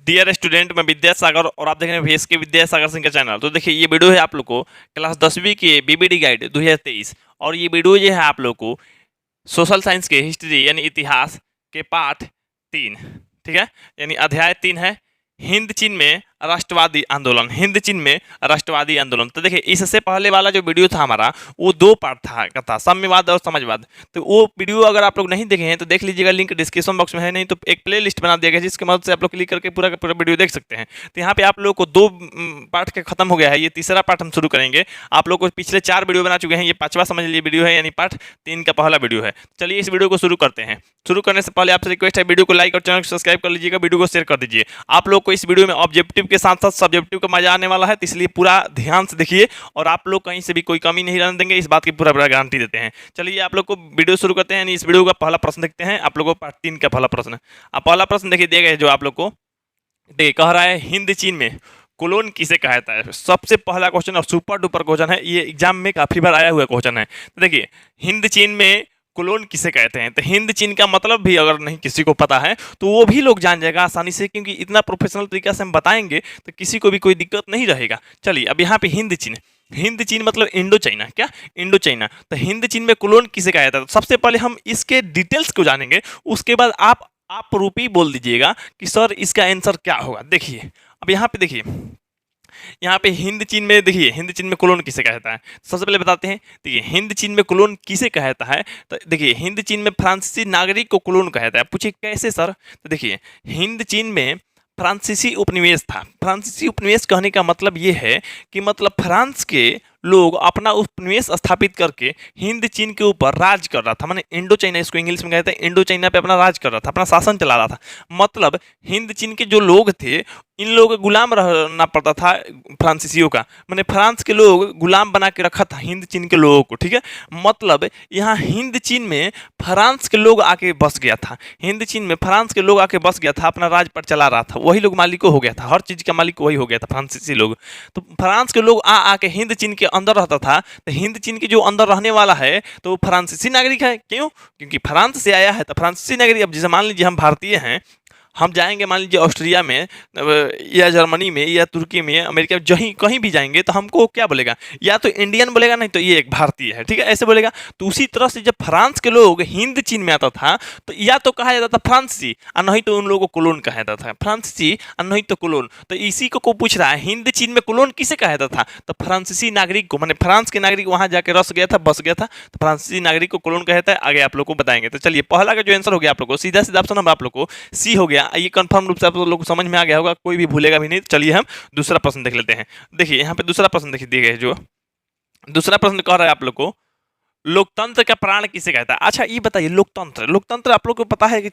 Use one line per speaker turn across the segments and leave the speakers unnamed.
Dear student, मैं विद्यासागर और आप देख रहे हैं VS के विद्यासागर सिंह का चैनल। तो देखिए, ये वीडियो है आप लोग को क्लास 10वीं के BBD गाइड 2023। और ये वीडियो जो है आप लोग को सोशल साइंस के हिस्ट्री यानी इतिहास के पाठ 3, ठीक है, यानी अध्याय 3 है हिंद चीन में राष्ट्रवादी आंदोलन। हिंद चीन में राष्ट्रवादी आंदोलन। तो देखिए, इससे पहले वाला जो वीडियो था हमारा, वो 2 पार्ट था साम्यवाद और समाजवाद। तो वो वीडियो अगर आप लोग नहीं देखे हैं तो देख लीजिएगा, लिंक डिस्क्रिप्शन बॉक्स में है, नहीं तो एक प्ले लिस्ट बना दिया गया जिसकी मदद से आप लोग क्लिक करके पूरा का पूरा वीडियो देख सकते हैं। तो यहाँ पे आप लोग को 2 पार्ट का खत्म हो गया है, ये तीसरा पार्ट हम शुरू करेंगे। आप लोग को पिछले 4 वीडियो बना चुके हैं, ये 5वां समझ लीजिए वीडियो है, यानी पार्ट 3 का पहला वीडियो है। चलिए इस वीडियो को शुरू करते हैं। शुरू करने से पहले आपसे रिक्वेस्ट है, वीडियो को लाइक और चैनल को सब्सक्राइब कर लीजिएगा, वीडियो को शेयर कर दीजिए। आप लोग को इस वीडियो में ऑब्जेक्टिव के साथ साथ सब्जेक्टिव का मजा आने वाला है, तो इसलिए पूरा ध्यान से देखिए और आप लोग कहीं से भी कोई कमी नहीं रहने देंगे, इस बात की पूरा गारंटी देते हैं। चलिए आप लोग को वीडियो शुरू करते हैं। इस वीडियो का पहला प्रश्न देखते हैं। आप लोगों को पार्ट 3 का पहला प्रश्न। अब पहला प्रश्न देखिए दिया गया है, जो आप लोग को देखिए कह रहा है हिंद चीन में कोलोन किसे कहता है। सबसे पहला क्वेश्चन और सुपर डुपर क्वेश्चन है, ये एग्जाम में काफी बार आया हुआ क्वेश्चन है। तो देखिए, हिंद चीन में कोलोन किसे कहते हैं। तो हिंद चीन का मतलब भी अगर नहीं किसी को पता है तो वो भी लोग जान जाएगा आसानी से, क्योंकि इतना प्रोफेशनल तरीका से हम बताएंगे तो किसी को भी कोई दिक्कत नहीं रहेगा। चलिए अब यहाँ पे हिंद चीन, हिंद चीन मतलब इंडो चाइना। क्या? Indo China. तो हिंद चीन में कोलोन किसे कहा जाता है। तो सबसे पहले हम इसके डिटेल्स को जानेंगे, उसके बाद आप रूपी बोल दीजिएगा कि सर इसका आंसर क्या होगा। देखिए अब यहाँ पे देखिए, यहाँ पे हिंद चीन में देखिए, हिंद चीन में कोलोन किसे कहता है। सबसे पहले बताते हैं। देखिए हिंद चीन में कोलोन किसे कहता है। तो देखिए, हिंद चीन में फ्रांसीसी नागरिक को कोलोन कहता है। पूछिए कैसे सर। तो देखिए, हिंद चीन में फ्रांसीसी उपनिवेश था। फ्रांसीसी उपनिवेश कहने का मतलब ये है कि मतलब फ्रांस के लोग अपना उपनिवेश स्थापित करके हिंद चीन के ऊपर राज कर रहा था। माने इंडो चाइना, इसको इंग्लिश में कहते हैं, इंडो चाइना पे अपना राज कर रहा था, अपना शासन चला रहा था। मतलब हिंद चीन के जो लोग थे, इन लोगों को गुलाम रहना पड़ता था फ्रांसीसियों का। मैंने फ्रांस के लोग गुलाम बना के रखा था हिंद चीन के लोगों को, ठीक है। मतलब यहाँ हिंद चीन में फ्रांस के लोग आके बस गया था। हिंद चीन में फ्रांस के लोग आके बस गया था, अपना राज पर चला रहा था, वही लोग मालिक हो गया था, हर चीज का मालिक वही हो गया था, फ्रांसीसी लोग। तो फ्रांस के लोग आके हिंद चीन के अंदर रहता था। तो हिंद चीन के जो अंदर रहने वाला है तो वो फ्रांसीसी नागरिक है। क्यों? क्योंकि फ्रांस से आया है तो फ्रांसीसी नागरिक। अब जैसे मान लीजिए हम भारतीय हैं, हम जाएंगे मान लीजिए ऑस्ट्रिया में या जर्मनी में या तुर्की में, अमेरिका में, जहीं कहीं भी जाएंगे तो हमको क्या बोलेगा, या तो इंडियन बोलेगा, नहीं तो ये एक भारतीय है, ठीक है, ऐसे बोलेगा। तो उसी तरह से जब फ्रांस के लोग हिंद चीन में आता था तो या तो कहा जाता था फ्रांसीसी और नहीं तो उन लोगों को कोलोन कहा जाता था। फ्रांसीसी और नहीं तो कोलोन। तो इसी को पूछ रहा है, हिंद चीन में कोलोन किसे कहा जाता था। तो फ्रांसीसी नागरिक को, माने फ्रांस के नागरिक वहां जाके रस गया था, बस गया था, तो फ्रांसीसी नागरिक को कोलोन कहता है। आगे आप लोग को बताएंगे। तो चलिए पहला का जो आंसर हो गया आप लोग को, सीधा सीधा ऑप्शन आप लोग को सी हो गया। ये कंफर्म रूप से आप लोग को समझ में आ गया होगा, कोई भी भूलेगा भी नहीं। चलिए हम दूसरा प्रश्न देख लेते हैं। देखिए यहाँ पे दूसरा प्रश्न देखिए दिए गए, जो दूसरा प्रश्न कह रहा है आप लोग को, लोकतंत्र का प्राण किसे कहता है। अच्छा ये बताइए, लोकतंत्र, लोकतंत्र आप लोग को पता है कि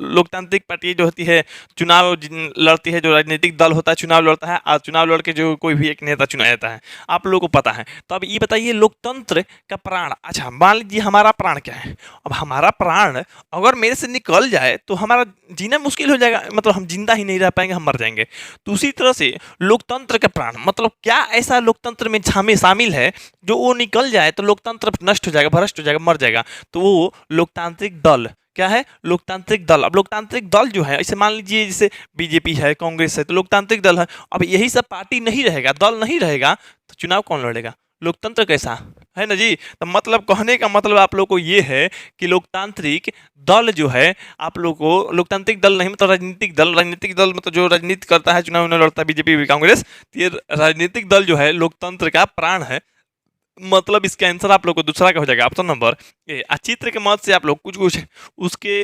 लोकतांत्रिक पार्टी जो होती है चुनाव लड़ती है, जो राजनीतिक दल होता है चुनाव लड़ता है, और चुनाव लड़ के जो कोई भी एक नेता चुना जाता है, आप लोगों को पता है। तो अब ये बताइए लोकतंत्र का प्राण। अच्छा मान लीजिए हमारा प्राण क्या है। अब हमारा प्राण अगर मेरे से निकल जाए तो हमारा जीना मुश्किल हो जाएगा, मतलब हम जिंदा ही नहीं रह पाएंगे, हम मर जाएंगे। तो उसी तरह से लोकतंत्र का प्राण मतलब क्या ऐसा लोकतंत्र में शामिल है जो वो निकल जाए तो लोकतंत्र नष्ट हो जाएगा, भ्रष्ट हो जाएगा, मर जाएगा। तो वो लोकतांत्रिक दल। क्या है? लोकतांत्रिक दल। अब लोकतांत्रिक दल जो है, ऐसे मान लीजिए जैसे बीजेपी है, कांग्रेस है, तो लोकतांत्रिक दल है। अब यही सब पार्टी नहीं रहेगा, दल नहीं रहेगा, तो चुनाव कौन लड़ेगा। लोकतंत्र कैसा है ना जी। तो मतलब कहने का मतलब आप लोग को ये है कि लोकतांत्रिक दल जो है, आप लोग को लोकतांत्रिक दल नहीं मतलब राजनीतिक दल। राजनीतिक दल मतलब जो राजनीति करता है, चुनाव लड़ता है, बीजेपी कांग्रेस, ये राजनीतिक दल जो है लोकतंत्र का प्राण है। मतलब इसका आंसर आप लोग को दूसरा का हो जाएगा, ऑप्शन नंबर ए। चित्र के मदद से आप लोग कुछ कुछ उसके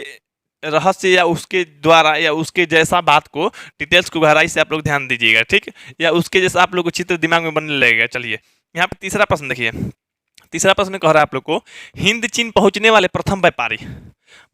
रहस्य या उसके द्वारा या उसके जैसा बात को, डिटेल्स को गहराई से आप लोग ध्यान दीजिएगा, ठीक, या उसके जैसा आप लोग को चित्र दिमाग में बनने लगेगा। चलिए यहाँ पे तीसरा प्रश्न देखिए। तीसरा प्रश्न कह रहा है आप लोग को, हिंद चीन पहुंचने वाले प्रथम व्यापारी।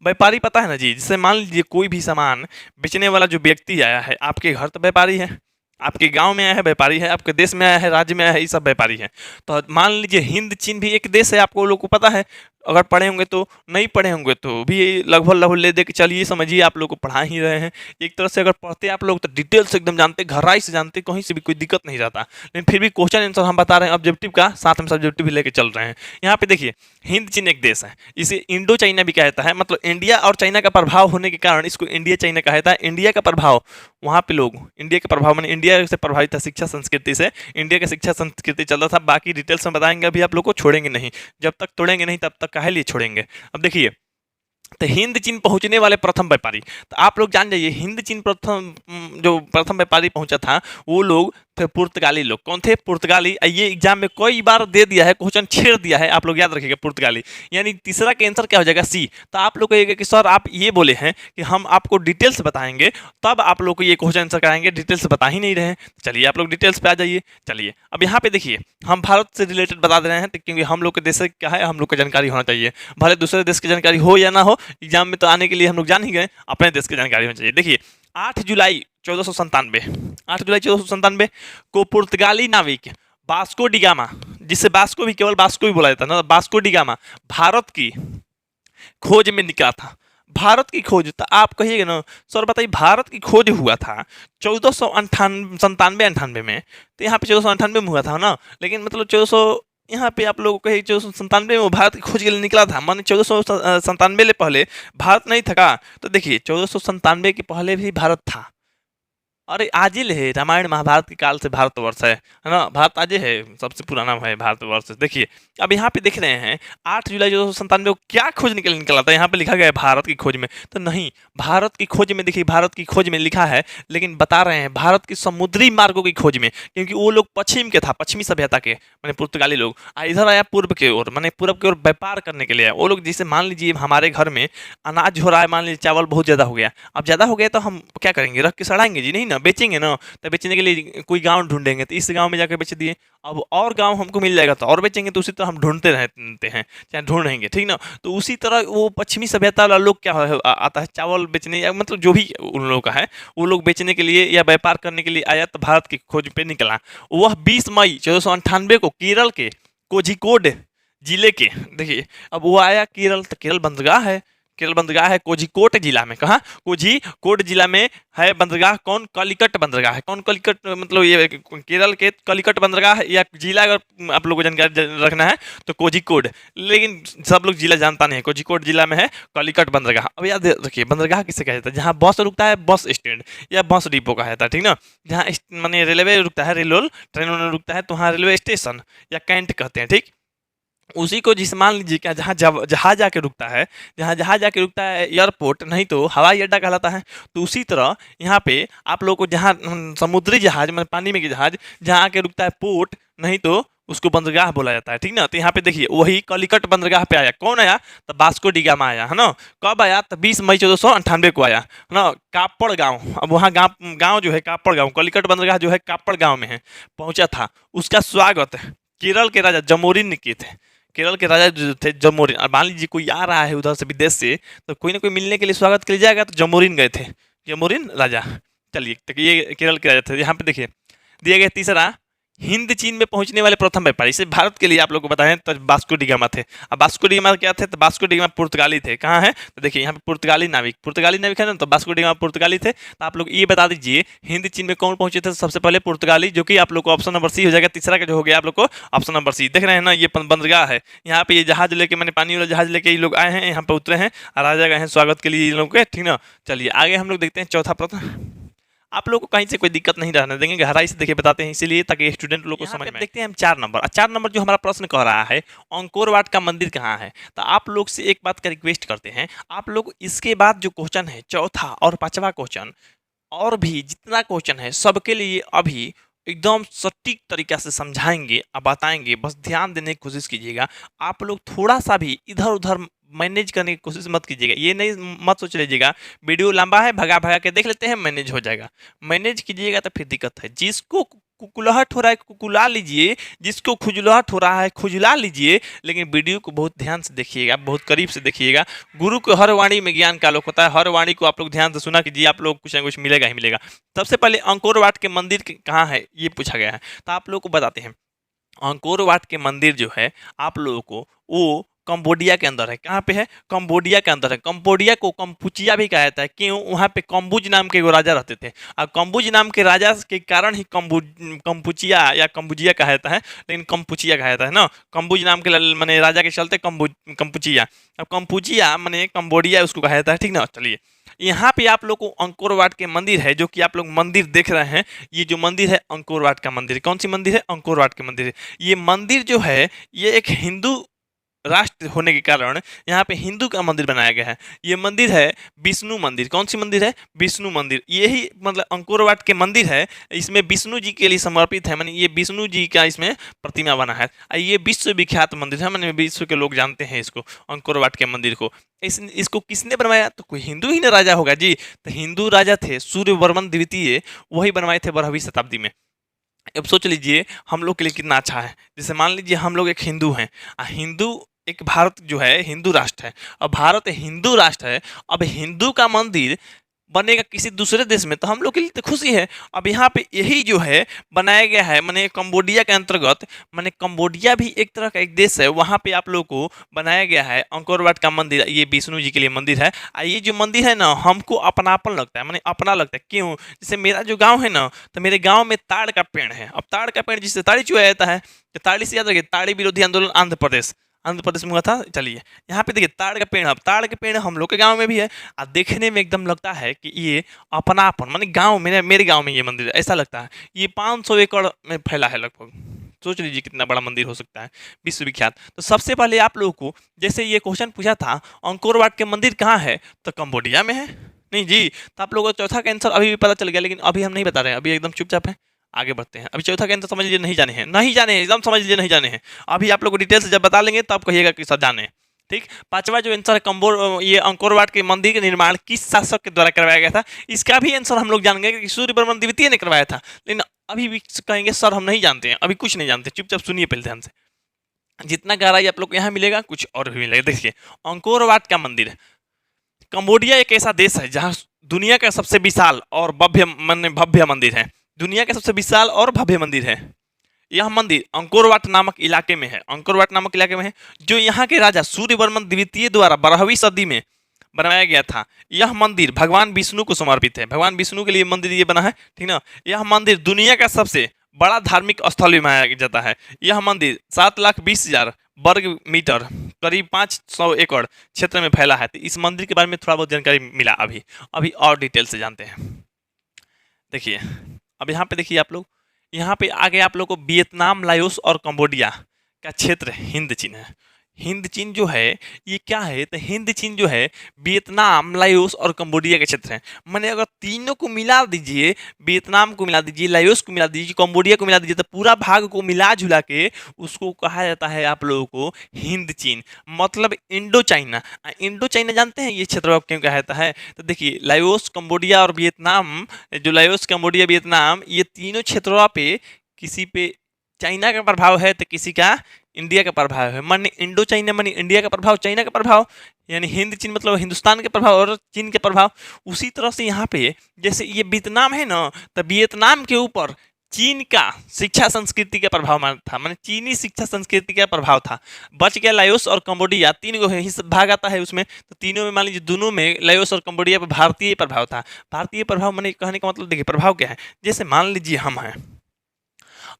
व्यापारी पता है ना जी, जैसे मान लीजिए कोई भी सामान बेचने वाला जो व्यक्ति आया है आपके घर, तो व्यापारी है। आपके गांव में आया है, व्यापारी है। आपके देश में आया है, राज्य में आया है, ये सब व्यापारी है। तो मान लीजिए हिंद चीन भी एक देश है, आपको लोग को पता है, अगर पढ़े होंगे तो, नहीं पढ़े होंगे तो भी लगभग लगभग ले दे के चलिए, समझिए आप लोग को पढ़ा ही रहे हैं। एक तरह से अगर पढ़ते आप लोग तो डिटेल से एकदम जानते, गहराई से जानते, कहीं से भी कोई दिक्कत नहीं रहता। लेकिन फिर भी क्वेश्चन आंसर हम बता रहे हैं ऑब्जेक्टिव का, साथ में सब्जेक्टिव भी लेके चल रहे हैं। यहाँ पे देखिए, हिंद चीन एक देश है, इसे इंडो चाइना भी कहता है, मतलब इंडिया और चाइना का प्रभाव होने के कारण इसको इंडिया चाइना कहता है। इंडिया का प्रभाव, वहाँ पे लोग इंडिया का प्रभाव मैंने इंडिया से प्रभावित था, शिक्षा संस्कृति से इंडिया का शिक्षा संस्कृति चल रहा था। बाकी डिटेल्स में बताएंगे, अभी आप लोग को छोड़ेंगे नहीं, जब तक तोड़ेंगे नहीं तब तक काहे लिए छोड़ेंगे। अब देखिए, तो हिंद चीन पहुंचने वाले प्रथम व्यापारी, तो आप लोग जान जाइए हिंद चीन जो प्रथम व्यापारी पहुंचा था वो लोग थे पुर्तगाली लोग। कौन थे? पुर्तगाली। ये एग्जाम में कई बार दे दिया है, क्वेश्चन छेड़ दिया है, आप लोग याद रखिएगा पुर्तगाली। यानी तीसरा का आंसर क्या हो जाएगा? सी। तो आप लोग कहिएगा कि सर आप ये बोले हैं कि हम आपको डिटेल्स बताएंगे, तब आप लोग को ये क्वेश्चन आंसर कराएंगे, डिटेल्स बता ही नहीं रहे हैं। चलिए आप लोग डिटेल्स पे आ जाइए। चलिए अब यहाँ पे देखिए, हम भारत से रिलेटेड बता दे रहे हैं, क्योंकि हम लोग के देश से क्या है, हम लोग को जानकारी होना चाहिए, भले दूसरे देश की जानकारी हो या ना हो, एग्जाम में तो आने के लिए हम लोग जान ही गए, अपने देश की जानकारी होनी चाहिए। देखिए 8 जुलाई 1497, 8 जुलाई 1497 को पुर्तगाली नाविक बास्को डिगामा, जिसे बास्को भी, केवल बास्को भी बोला जाता है ना, बास्को डिगामा भारत की खोज में निकला था। भारत की खोज, तो आप कहिएगा ना सर बताइए भारत की खोज हुआ था 1497 में, तो यहाँ पे 1498 में हुआ था ना, लेकिन मतलब 1400 यहाँ पे आप लोगों को 1497 में वो भारत की खोज के लिए निकला था, माने 1497 से पहले भारत नहीं था। तो देखिए 1497 के पहले भी भारत था। अरे आजिल है, रामायण महाभारत के काल से भारतवर्ष है ना, भारत आजे है, सबसे पुराना है भारतवर्ष। देखिए अब यहाँ पे देख रहे हैं 8 जुलाई 1497 को क्या खोज निकला था, यहाँ पे लिखा गया है भारत की खोज में, तो नहीं, भारत की खोज में देखिए, भारत की खोज में लिखा है, लेकिन बता रहे हैं भारत की समुद्री मार्गों की खोज में, क्योंकि वो लोग पश्चिम के था, पश्चिमी सभ्यता के, मैंने पुर्तगाली लोग, इधर आया पूर्व की ओर, मैंने पूर्व की ओर व्यापार करने के लिए आया। वो लोग जैसे मान लीजिए हमारे घर में अनाज हो रहा है, मान लीजिए चावल बहुत ज़्यादा हो गया, अब ज़्यादा हो गया तो हम क्या करेंगे, रख के सड़ाएंगे जी नहीं ना, बेचेंगे ना, तो बेचने के लिए कोई गांव ढूंढेंगे, तो इस गांव में जाकर बेच दिए, अब और गांव हमको मिल जाएगा तो और बेचेंगे, तो उसी तरह हम ढूंढते रहते हैं, चाहे ढूंढेंगे, ठीक ना। तो उसी तरह वो पश्चिमी सभ्यता वाला लोग क्या आता है चावल बेचने, या मतलब जो भी उन लोगों का है, वो लोग बेचने के लिए या व्यापार करने के लिए आया, तो भारत की खोज पे निकला। वह 20 मई 1498 को केरल के कोझिकोड जिले के, देखिए अब वो आया केरल, तो केरल बंदरगाह है, केरल बंदरगाह है कोझिकोड जिला में, कहाँ? कोझिकोड जिला में है बंदरगाह। कौन? कलिकट बंदरगाह है। कौन कलिकट? मतलब ये केरल के कलिकट बंदरगाह है, या जिला अगर आप लोगों को जानकारी रखना है तो कोझिकोड, लेकिन सब लोग जिला जानता नहीं है, कोझिकोड जिला में है कलिकट बंदरगाह। अब याद रखिए बंदरगाह किसे कहा जाता है? जहाँ बस रुकता है, बस स्टैंड या बस डिपो कहा जाता है, ठीक ना। जहाँ माने रेलवे रुकता है, रेल ट्रेन रुकता है, तो वहाँ रेलवे स्टेशन या कैंट कहते हैं, ठीक। उसी को जिस मान लीजिए क्या, जहाँ जहाज जाके रुकता है, जहाँ जहाज जाके रुकता है एयरपोर्ट, नहीं तो हवाई अड्डा कहलाता है। तो उसी तरह यहाँ पे आप लोग को जहाँ समुद्री जहाज, मतलब पानी में के जहाज जहाँ आके रुकता है पोर्ट, नहीं तो उसको बंदरगाह बोला जाता है, ठीक ना। तो यहाँ पे देखिए वही कलिकट बंदरगाह पे आया, कौन आया? तो बास्को डिगामा आया, है ना। कब आया? तो 20 मई 1498 को आया, है ना। कापड़ गांव, अब वहाँ गांव गांव जो है कापड़ गांव, कलिकट बंदरगाह जो है कापड़ गांव में है, पहुंचा था। उसका स्वागत केरल के राजा जमोरिन ने किए थे। केरल के राजा जो थे जमोरिन, और मान लीजिए कोई आ रहा है उधर से विदेश से, तो कोई ना कोई मिलने के लिए स्वागत के लिए जाएगा, तो जमोरिन गए थे, जमोरिन राजा। चलिए तो ये केरल के राजा थे। यहाँ पे देखिए दिया गया तीसरा, हिंद चीन में पहुंचने वाले प्रथम व्यापारी, इसे भारत के लिए आप लोग को बताएं तो बास्को डिगामा थे। अब बास्को डिगामा क्या थे? तो बास्को डिगामा पुर्तगाली थे। कहाँ है? तो देखिए यहाँ पे पुर्तगाली नाविक है ना, तो बास्को डिगामा पुर्तगाली थे। तो आप लोग ये बता दीजिए हिंद चीन में कौन पहुंचे थे? सबसे पहले पुर्तगाली, जो कि आप लोग को ऑप्शन नंबर सी हो जाएगा। तीसरा का जो हो गया आप लोग को ऑप्शन नंबर सी। देख रहे हैं ना, ये बंदरगाह है, यहाँ पे ये जहाज लेके, मैंने पानी वाला जहाज लेके ये लोग आए हैं, यहाँ पे उतरे हैं, राजा गए हैं स्वागत के लिए इन लोगों के, ठीक ना। चलिए आगे हम लोग देखते हैं चौथा प्रश्न। आप लोगों को कहीं से कोई दिक्कत नहीं रहने देंगे, गहराई से देखिए बताते हैं, इसीलिए ताकि स्टूडेंट लोग को समझ में। देखते हैं हम 4 नंबर, 4 नंबर जो हमारा प्रश्न कह रहा है, अंकोर वाट का मंदिर कहाँ है। तो आप लोग से एक बात का रिक्वेस्ट करते हैं, आप लोग इसके बाद जो क्वेश्चन है, चौथा और 5वां क्वेश्चन, और भी जितना क्वेश्चन है सबके लिए अभी एकदम सटीक तरीका से समझाएंगे, अब बताएंगे, बस ध्यान देने की कोशिश कीजिएगा। आप लोग थोड़ा सा भी इधर उधर मैनेज करने की कोशिश मत कीजिएगा। ये नहीं मत सोच लीजिएगा वीडियो लंबा है, भगा भगा के देख लेते हैं, मैनेज हो जाएगा। मैनेज कीजिएगा तो फिर दिक्कत है। जिसको कुकुलाहट हो रहा है कुकुला लीजिए, जिसको खुजलाहट हो रहा है खुजला लीजिए, लेकिन वीडियो को बहुत ध्यान से देखिएगा, बहुत करीब से देखिएगा। गुरु को हर वाणी में ज्ञान का आलोक होता है, हर वाणी को आप लोग ध्यान से सुना कीजिए, आप लोग कुछ ना कुछ मिलेगा ही मिलेगा। सबसे पहले अंकोर वाट के मंदिर कहाँ है ये पूछा गया है, तो आप लोग को बताते हैं। अंकोर वाट के मंदिर जो है आप लोगों को वो कंबोडिया के अंदर है। कहाँ पे है? कंबोडिया के अंदर है। कंबोडिया को कंपुचिया भी कहा जाता है। क्यों? वहाँ पे कंबुज नाम के एगो राजा रहते थे और कंबुज नाम के राजा के कारण ही कंपुचिया या कंबुजिया कहा जाता है, लेकिन कंपुचिया कहा जाता है ना। कंबुज नाम के माने राजा के चलते कंपुचिया। अब कंपुचिया माने कंबोडिया उसको कहा जाता है, ठीक ना। चलिए, यहाँ पे आप लोग को अंकोर वाट के मंदिर है, जो कि आप लोग मंदिर देख रहे हैं। ये जो मंदिर है अंकोर वाट का मंदिर है। कौन सी मंदिर है? अंकोर वाट के मंदिर है। ये मंदिर जो है ये एक हिंदू राष्ट्र होने के कारण यहाँ पे हिंदू का मंदिर बनाया गया है। ये मंदिर है विष्णु मंदिर। कौन सी मंदिर है? विष्णु मंदिर। यही मतलब अंकोर वाट के मंदिर है, इसमें विष्णु जी के लिए समर्पित है। माने ये विष्णु जी का इसमें प्रतिमा बना है। ये विश्व विख्यात मंदिर है, माने विश्व के लोग जानते हैं इसको, अंकोर वाट के मंदिर को। इसको किसने बनवाया? तो कोई हिंदू ही ना राजा होगा जी। तो हिंदू राजा थे सूर्यवर्मन द्वितीय, वही बनवाए थे 12वीं शताब्दी में। अब सोच लीजिए हम लोग के लिए कितना अच्छा है। जैसे मान लीजिए हम लोग एक हिंदू हैं, हिंदू एक भारत जो है हिंदू राष्ट्र है, अब भारत हिंदू राष्ट्र है। अब हिंदू का मंदिर बनेगा किसी दूसरे देश में तो हम लोग के लिए तो खुशी है। अब यहाँ पे यही जो है बनाया गया है, माने कंबोडिया के अंतर्गत, माने कंबोडिया भी एक तरह का एक देश है, वहाँ पे आप लोग को बनाया गया है अंकोर वाट का मंदिर। ये विष्णु जी के लिए मंदिर है। ये जो मंदिर है ना, हमको अपनापन लगता है, माने अपना लगता है। क्यों? जैसे मेरा जो गाँव है ना, तो मेरे गाँव में ताड़ का पेड़ है। अब ताड़ का पेड़ जिससे ताड़ी चुआ जाता है, तो ताड़ी से याद रखिए, ताड़ी विरोधी आंदोलन आंध्र प्रदेश में हुआ था। चलिए, यहाँ पे देखिए ताड़ का पेड़, अब ताड़ के पेड़ हम लोग के गांव में भी है। और देखने में एकदम लगता है कि ये अपनापन, माने गांव मेरे गांव में ये मंदिर है, ऐसा लगता है। ये 500 एकड़ में फैला है लगभग। सोच लीजिए कितना बड़ा मंदिर हो सकता है, विश्वविख्यात। तो सबसे पहले आप लोगों को जैसे ये क्वेश्चन पूछा था अंकोर वाट के मंदिर कहाँ है, तो कंबोडिया में है। नहीं जी, तो आप लोगों को चौथा का आंसर अभी भी पता चल गया, लेकिन अभी हम नहीं बता रहे हैं, अभी एकदम चुपचाप है। आगे बढ़ते हैं। अभी चौथा का आंसर समझ लीजिए नहीं जाने हैं, नहीं जाने हैं, एकदम समझ लीजिए नहीं जाने हैं। अभी आप लोग को डिटेल से जब बता लेंगे तब कहिएगा कि सर जाने। ठीक, पांचवा जो आंसर है ये अंकोर वाट के मंदिर का निर्माण किस शासक के द्वारा करवाया गया था, इसका भी आंसर हम लोग जानेंगे कि सूर्यवर्मन द्वितीय ने करवाया था। लेकिन अभी भी कहेंगे सर हम नहीं जानते हैं, अभी कुछ नहीं जानते। चुपचाप सुनिए पहले ध्यान से, जितना गहराई आप लोग को यहाँ मिलेगा कुछ और भी मिलेगा। देखिए, अंकोर वाट का मंदिर, कंबोडिया एक ऐसा देश है जहाँ दुनिया का सबसे विशाल और भव्य मंदिर है। दुनिया का सबसे विशाल और भव्य मंदिर है। यह मंदिर अंकोर वाट नामक इलाके में है। अंकोर वाट नामक इलाके में है, जो यहाँ के राजा सूर्यवर्मन द्वितीय द्वारा 12वीं सदी में बनाया गया था। यह मंदिर भगवान विष्णु को समर्पित है। भगवान विष्णु के लिए मंदिर ये बना है, ठीक ना। यह मंदिर दुनिया का सबसे बड़ा धार्मिक स्थल भी माना जाता है। यह मंदिर 7,20,000 वर्ग मीटर, करीब 500 एकड़ क्षेत्र में फैला है। तो इस मंदिर के बारे में थोड़ा बहुत जानकारी मिला। अभी और डिटेल से जानते हैं। देखिए, अब यहाँ पे देखिए आप लोग, यहाँ पे आगे आप लोग को वियतनाम, लाओस और कंबोडिया का क्षेत्र हिंद चीन है। हिंद चीन जो है ये क्या है, तो हिंद चीन जो है वियतनाम, लाओस और कंबोडिया के क्षेत्र है। मैंने अगर तीनों को मिला दीजिए, वियतनाम को मिला दीजिए, लाओस को मिला दीजिए, कंबोडिया को मिला दीजिए, तो पूरा भाग को मिला जुला के उसको कहा जाता है आप लोगों को हिंद चीन, मतलब इंडो चाइना। इंडो चाइना जानते हैं ये क्षेत्र क्यों कहा जाता है? तो देखिए, लाओस, कंबोडिया और वियतनाम, जो लाओस, कंबोडिया, वियतनाम, ये तीनों क्षेत्रों पे किसी पे चाइना का प्रभाव है तो किसी का इंडिया का प्रभाव है। माने इंडो चाइना माने इंडिया का प्रभाव, चाइना का प्रभाव, यानी हिंद चीन मतलब हिंदुस्तान के प्रभाव और चीन के प्रभाव। उसी तरह से यहाँ पे जैसे ये वियतनाम है ना, तो वियतनाम के ऊपर चीन का शिक्षा संस्कृति का प्रभाव था, माने चीनी शिक्षा संस्कृति का प्रभाव था। बच गया लाओस और कंबोडिया, तीन गो हिस्सा भाग आता है उसमें, तो तीनों में मान लीजिए दोनों में लाओस और कंबोडिया पर भारतीय प्रभाव था। भारतीय प्रभाव माने कहने का मतलब देखिए प्रभाव क्या है। जैसे मान लीजिए हम हैं,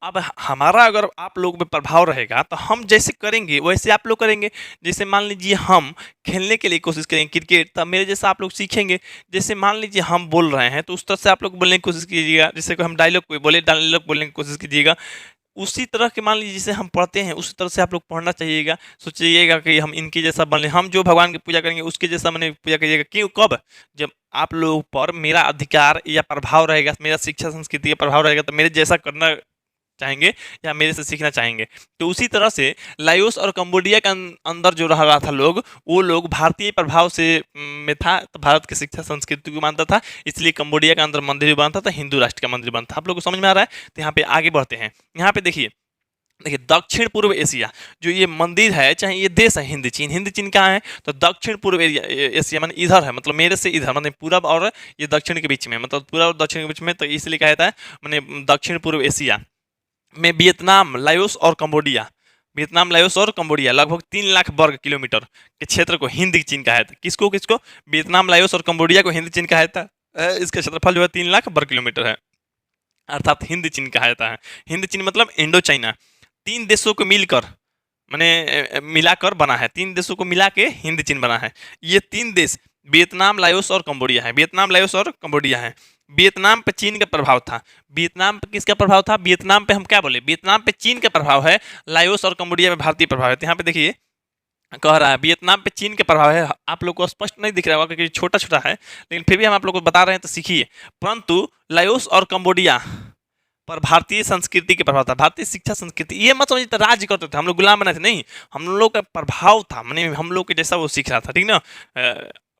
अब हमारा अगर आप लोग में प्रभाव रहेगा तो हम जैसे करेंगे वैसे आप लोग करेंगे। जैसे मान लीजिए हम खेलने के लिए कोशिश करेंगे क्रिकेट, तब मेरे जैसा आप लोग सीखेंगे। जैसे मान लीजिए हम बोल रहे हैं तो उस तरह से आप लोग बोलने की कोशिश कीजिएगा। जैसे कोई हम डायलॉग कोई बोले, डायलॉग बोलने की कोशिश कीजिएगा। उसी तरह के मान लीजिए जैसे हम पढ़ते हैं उसी तरह से आप लोग पढ़ना चाहिएगा। सोचिएगा कि हम इनके जैसा बने, हम जो भगवान की पूजा करेंगे उसके जैसा मैंने पूजा करिएगा। क्यों? कब? जब आप लोगों पर मेरा अधिकार या प्रभाव रहेगा, मेरा शिक्षा संस्कृति का प्रभाव रहेगा, तो मेरे जैसा करना चाहेंगे या मेरे से सीखना चाहेंगे। तो उसी तरह से लाओस और कंबोडिया के अंदर जो रह रहा था लोग, वो लोग भारतीय प्रभाव से में था, तो भारत की शिक्षा संस्कृति को मानता था, इसलिए कंबोडिया के अंदर मंदिर भी बनता था, हिंदू राष्ट्र का मंदिर बनता था। आप लोग को समझ में आ रहा है? तो यहाँ पे आगे बढ़ते हैं। यहाँ पे देखिए दक्षिण पूर्व एशिया जो ये मंदिर है, चाहे ये देश है हिंद चीन। हिंद चीन कहाँ है? तो दक्षिण पूर्व एशिया माने इधर है, मतलब मेरे से इधर, मतलब पूरब और ये दक्षिण के बीच में, मतलब पूरब और दक्षिण के बीच में, तो इसलिए कहा जाता है मैंने दक्षिण पूर्व एशिया में वियतनाम, लाओस और कंबोडिया वियतनाम, लाओस और कंबोडिया लगभग 3 लाख वर्ग किलोमीटर के क्षेत्र को हिंद चीन कहा था। किसको किसको? वियतनाम, लाओस और कंबोडिया को हिंद चीन कहा था। इसका क्षेत्रफल जो है 3 लाख वर्ग किलोमीटर है, अर्थात हिंद चीन कहा जाता है। हिंद चीन मतलब इंडो चाइना, 3 देशों को मिलकर मैंने मिलाकर बना है, 3 देशों को मिला के हिंद चीन बना है। ये 3 देश वियतनाम, लाओस और कंबोडिया है। वियतनाम, लाओस और कंबोडिया है। वियतनाम पे चीन का प्रभाव था। वियतनाम पे किसका प्रभाव था? वियतनाम पे हम क्या बोले, वियतनाम पे चीन का प्रभाव है, लाओस और कंबोडिया में भारतीय प्रभाव है। तो यहाँ पे देखिए कह रहा है वियतनाम पे चीन के प्रभाव है। आप लोग को स्पष्ट नहीं दिख रहा होगा क्योंकि छोटा छोटा है, लेकिन फिर भी हम आप लोग को बता रहे हैं तो सीखिए। परंतु लाओस और कंबोडिया पर भारतीय संस्कृति के प्रभाव था, भारतीय शिक्षा संस्कृति। ये मत समझिए राज्य करते थे हम लोग, गुलाम बने थे, नहीं, हम लोग का प्रभाव था, माने हम लोग के जैसा वो सीख रहा था, ठीक ना,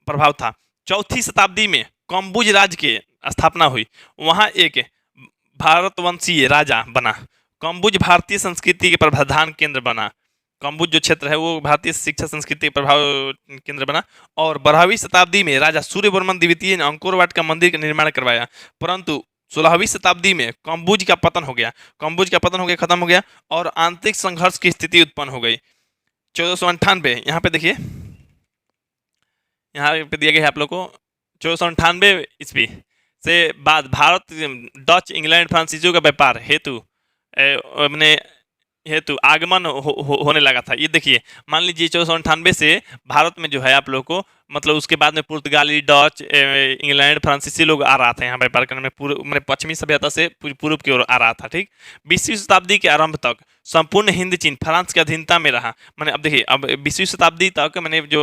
प्रभाव था। 4वीं शताब्दी में कम्बुज राज्य की स्थापना हुई, वहाँ एक भारतवंशीय राजा बना। कम्बुज भारतीय संस्कृति के प्रधान केंद्र बना। कम्बुज जो क्षेत्र है वो भारतीय शिक्षा संस्कृति के प्रभाव केंद्र बना। और 12वीं शताब्दी में राजा सूर्यवर्मन द्वितीय ने अंकोर वाट का मंदिर का निर्माण करवाया, परंतु 16वीं शताब्दी में कम्बुज का पतन हो गया। कम्बुज का पतन हो गया, खत्म हो गया, और आंतरिक संघर्ष की स्थिति उत्पन्न हो गई। 1498, यहाँ पे देखिए, यहाँ पे दिया गया है आप लोग को, 1498 ईस्वी से बाद भारत डच, इंग्लैंड, फ्रांसीसियों का व्यापार हेतु मैंने आगमन होने लगा था। ये देखिए, मान लीजिए 1498 से भारत में जो है आप लोग को, मतलब उसके बाद में पुर्तगाली, डच, इंग्लैंड, फ्रांसीसी लोग आ रहा था यहाँ व्यापार करने में, पूर्व मैंने पश्चिमी सभ्यता से पूर्व की ओर आ रहा था, ठीक। 20वीं शताब्दी के आरंभ तक संपूर्ण हिंद चीन फ्रांस की अधीनता में रहा। मैंने अब देखिए, अब 20वीं शताब्दी तक मैंने जो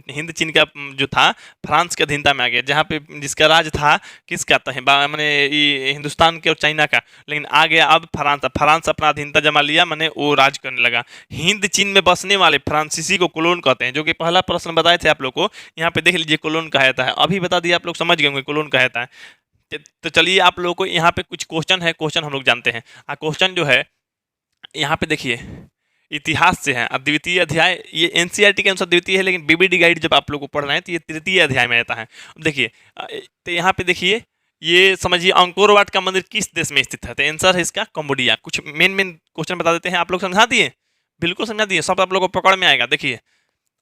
हिंद चीन का जो था फ्रांस की अधीनता में आ गया, जहाँ पे जिसका राज था किसका था, मैंने ये हिंदुस्तान के और चाइना का, लेकिन आ गया अब फ्रांस। फ्रांस अपना अधीनता जमा लिया, मैंने वो राज करने लगा। हिंद चीन में बसने वाले फ्रांसीसी को कोलोन कहते हैं, जो कि पहला प्रश्न बताए थे आप लोग को, यहाँ पे देख लीजिए कोलोन कहा जाता है। अभी बता दिया, आप लोग समझ गए होंगे कोलोन कहा जाता है। तो चलिए आप लोगों को यहाँ पे कुछ क्वेश्चन है, क्वेश्चन हम लोग जानते हैं। क्वेश्चन जो है यहाँ पे देखिए इतिहास से है। द्वितीय अध्याय, ये एनसीईआरटी के अनुसार द्वितीय है, लेकिन बीबीडी गाइड जब आप लोग को पढ़ रहे हैं तो ये तृतीय अध्याय में आता है। देखिए तो यहाँ पे देखिए, ये समझिए अंकोर वाट का मंदिर किस देश में स्थित है, तो आंसर है इसका कंबोडिया। कुछ मेन मेन क्वेश्चन बता देते हैं, आप लोग समझा दिए, बिल्कुल समझा दिए, सब आप लोगों को पकड़ में आएगा। देखिए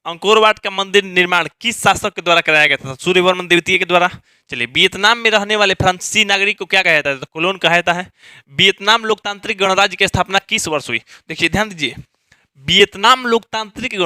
अंकोर वाट का मंदिर निर्माण किस शासक के द्वारा कराया गया था? सूर्यवर्मन द्वितीय के द्वारा। चलिए, वियतनाम में रहने वाले फ्रांसीसी नागरिक को क्या कहा जाता है? तो कोलोन कहा जाता है। वियतनाम लोकतांत्रिक गणराज्य की स्थापना किस वर्ष हुई? देखिए ध्यान दीजिए, वियतनाम लोकतांत्रिक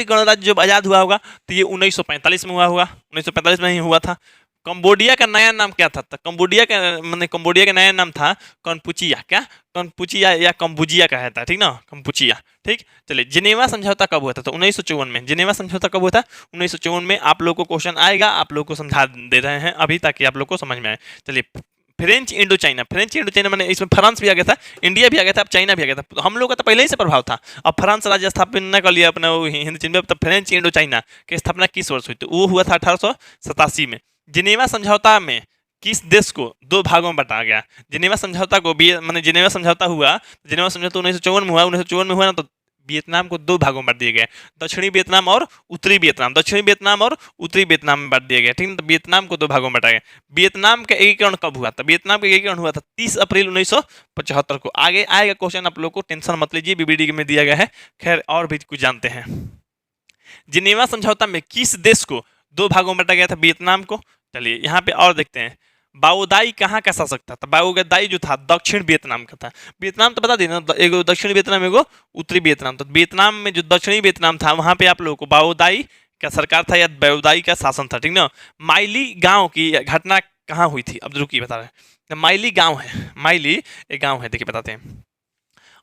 गणराज्य जब आजाद हुआ होगा तो ये 1945 में हुआ होगा, 1945 में ही हुआ था। कंबोडिया का नया नाम क्या था? तो कंबोडिया का नया नाम था कनपुचिया। क्या? कनपुचिया या कंबुजिया कहा था, ठीक ना, कंपुचिया, ठीक। चलिए, जिनेवा समझौता कब हुआ था? तो 1954 में। जिनेवा समझौता कब हुआ था? 1954 में। आप लोग को क्वेश्चन आएगा, आप लोग को समझा दे रहे हैं अभी ताकि आप लोग को समझ में आए। चलिए, फ्रेंच इंडो चाइना, मैंने इसमें फ्रांस भी आ गया था, इंडिया भी आ गया था, अब चाइना भी आ गया था। तो हम लोग का तो पहले ही से प्रभाव था। अब फ्रांस राज्य स्थापना कर लिया अपना हिंद चीन में। तब फ्रेंच इंडो चाइना की स्थापना किस वर्ष हुई? तो वो हुआ था 1887 में। जिनेवा समझौता में किस देश को 2 भागों में बांटा गया? जिनेवा समझौता को जिनेवा समझौता हुआ, जिनेवा समझौता 1954 में हुआ। 1954 में हुआ ना, तो वियतनाम को 2 भागों में बांट दिया गया, दक्षिणी वियतनाम और उत्तरी वियतनाम। दक्षिणी वियतनाम और उत्तरी वियतनाम में बांट दिया गया, ठीक है। तो वियतनाम को 2 भागों में बांटा गया। वियतनाम का एकीकरण कब हुआ था? वियतनाम का एकीकरण हुआ था 30 अप्रैल 1975 को। आगे आएगा क्वेश्चन, आप लोग को टेंशन मत लीजिए, बीबीडी में दिया गया है। खैर, और भी कुछ जानते हैं। जिनेवा समझौता में किस देश को 2 भागों में बांटा गया था? वियतनाम को। चलिए यहाँ पे और देखते हैं, बाओदाई कहाँ का शासक था? तो बाओदाई जो था दक्षिण वियतनाम का था। वियतनाम तो बता देना, एगो दक्षिणी वियतनाम, एगो उत्तरी वियतनाम। तो वियतनाम में जो दक्षिणी वियतनाम था वहां पे आप लोगों को बाओदाई का सरकार था या बाओदाई का शासन था, ठीक ना। माइली गांव की घटना कहाँ हुई थी? अब रुकिए बता रहे हैं। माइली गांव है, माइली एक गांव है, देखिए बताते हैं।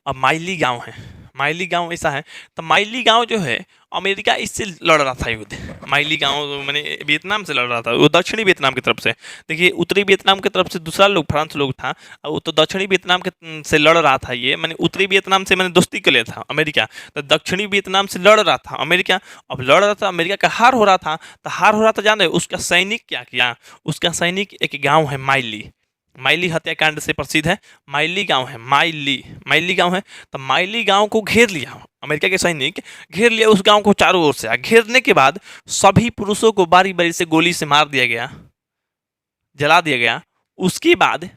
अब माइली गांव है, माइली गांव ऐसा है, तो माइली गांव जो है अमेरिका इससे लड़ रहा था युद्ध। माइली गांव मैंने वियतनाम से लड़ रहा था, वो दक्षिणी वियतनाम की तरफ से। देखिए, उत्तरी वियतनाम की तरफ से दूसरा लोग फ्रांस लोग था, और वो तो दक्षिणी वियतनाम के से लड़ रहा था। ये मैंने उत्तरी वियतनाम से मैंने दोस्ती कर लिया था अमेरिका, तो दक्षिणी वियतनाम से लड़ रहा था अमेरिका। अब लड़ रहा था, अमेरिका का हार हो रहा था। तो हार हो रहा था, जान रहे उसका सैनिक क्या किया? उसका सैनिक एक गाँव है माइली, माइली हत्याकांड से प्रसिद्ध है। माइली गांव है, माइली गांव है। तो माइली गांव को घेर लिया अमेरिका के सैनिक, घेर लिया उस गांव को चारों ओर से। घेरने के बाद सभी पुरुषों को बारी बारी से गोली से मार दिया गया, जला दिया गया। उसके बाद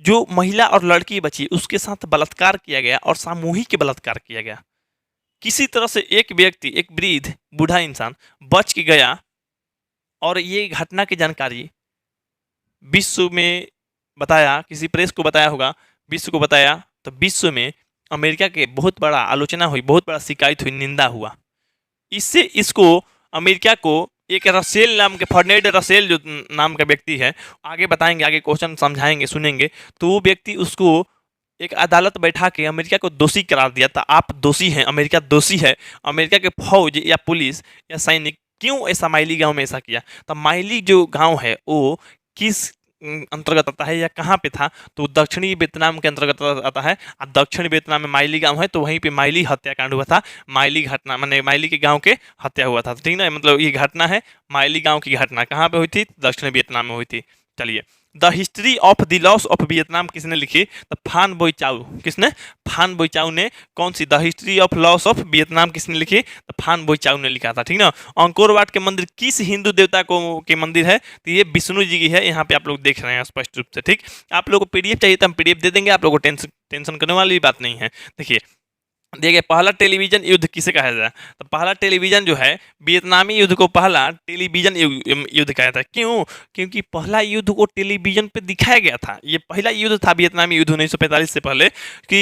जो महिला और लड़की बची उसके साथ बलात्कार किया गया और सामूहिक बलात्कार किया गया। किसी तरह से एक व्यक्ति, एक वृद्ध बूढ़ा इंसान बच के गया और ये घटना की जानकारी विश्व में बताया, किसी प्रेस को बताया होगा, विश्व को बताया, तो विश्व में अमेरिका के बहुत बड़ा आलोचना हुई, बहुत बड़ा शिकायत हुई, निंदा हुआ। इससे इसको अमेरिका को एक रसेल नाम के, फर्नेड रसेल जो नाम का व्यक्ति है, आगे बताएंगे, आगे क्वेश्चन समझाएंगे, सुनेंगे, तो वो व्यक्ति उसको एक अदालत बैठा के अमेरिका को दोषी करार दिया था। आप दोषी हैं, अमेरिका दोषी है, अमेरिका के फौज या पुलिस या सैनिक क्यों ऐसा माइली गांव में ऐसा किया। तो माइली जो गांव है वो किस अंतर्गत आता है या कहाँ पे था, तो दक्षिणी वियतनाम के अंतर्गत आता है। दक्षिण वियतनाम में माइली गांव है, तो वहीं पे माइली हत्याकांड हुआ था। माइली घटना माने माइली के गांव के हत्या हुआ था, ठीक ना, मतलब ये घटना है माइली गांव की घटना। कहाँ पे हुई थी? दक्षिण वियतनाम में हुई थी। चलिए, the history of the loss of Vietnam किसने लिखी? तो फान बोईचाउ। किसने? फान बोईचाउ ने। कौन सी? The history of loss of Vietnam किसने लिखी? तो फान बोईचाउ ने लिखा था, ठीक ना। अंकोर वाट के मंदिर किस हिंदू देवता को के मंदिर है? तो ये विष्णु जी की है, यहाँ पे आप लोग देख रहे हैं स्पष्ट रूप से, ठीक। आप लोग को पीडीएफ चाहिए तो हम पीडीएफ दे देंगे, आप लोग को टेंशन करने वाली बात नहीं है। देखिए, देखिए, पहला टेलीविजन युद्ध किसे कहा जाता है? तो पहला टेलीविजन जो है, वियतनामी युद्ध को पहला टेलीविजन युद्ध कहा जाता है। क्यों? क्योंकि पहला युद्ध को टेलीविजन पे दिखाया गया था। ये पहला युद्ध था वियतनामी युद्ध 1945 से पहले, कि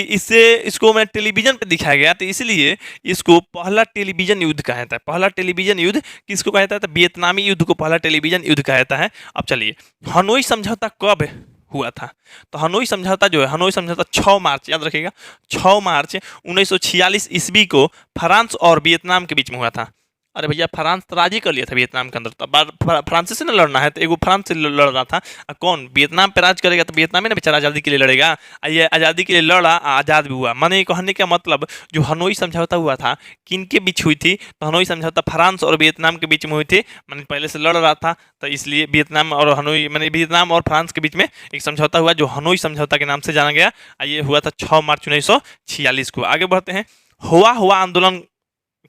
इसको मैं टेलीविजन पे दिखाया गया, तो इसलिए इसको पहला टेलीविजन युद्ध कहा जाता है। पहला टेलीविजन युद्ध किसको कहा जाता है? तो वियतनामी युद्ध को पहला टेलीविजन युद्ध कहा जाता है। अब चलिए, हनोई समझौता कब हुआ था? तो हनोई समझौता जो है, हनोई समझौता 6 मार्च, याद रखिएगा, 6 मार्च 1946 ईस्वी को फ्रांस और वियतनाम के बीच में हुआ था। अरे भैया, फ्रांस तो राजी कर लिया था वियतनाम के अंदर, तो फ्रांस से ना लड़ना है, तो एगो फ्रांस से लड़ रहा था। कौन वियतनाम पे राज करेगा? तो वियतनाम में ना बेचारा आज़ादी के लिए लड़ेगा। ये आज़ादी के लिए लड़ा, आज़ाद भी हुआ। माने कहने का मतलब, जो हनोई समझौता हुआ था किनके बीच हुई थी? तो हनोई समझौता फ्रांस और वियतनाम के बीच में हुई थी। मैंने पहले से लड़ रहा था, तो इसलिए वियतनाम और हनोई, मैंने वियतनाम और फ्रांस के बीच में एक समझौता हुआ जो हनोई समझौता के नाम से जाना गया। ये हुआ था 6 मार्च 1946 को। आगे बढ़ते हैं। हुआ हुआ आंदोलन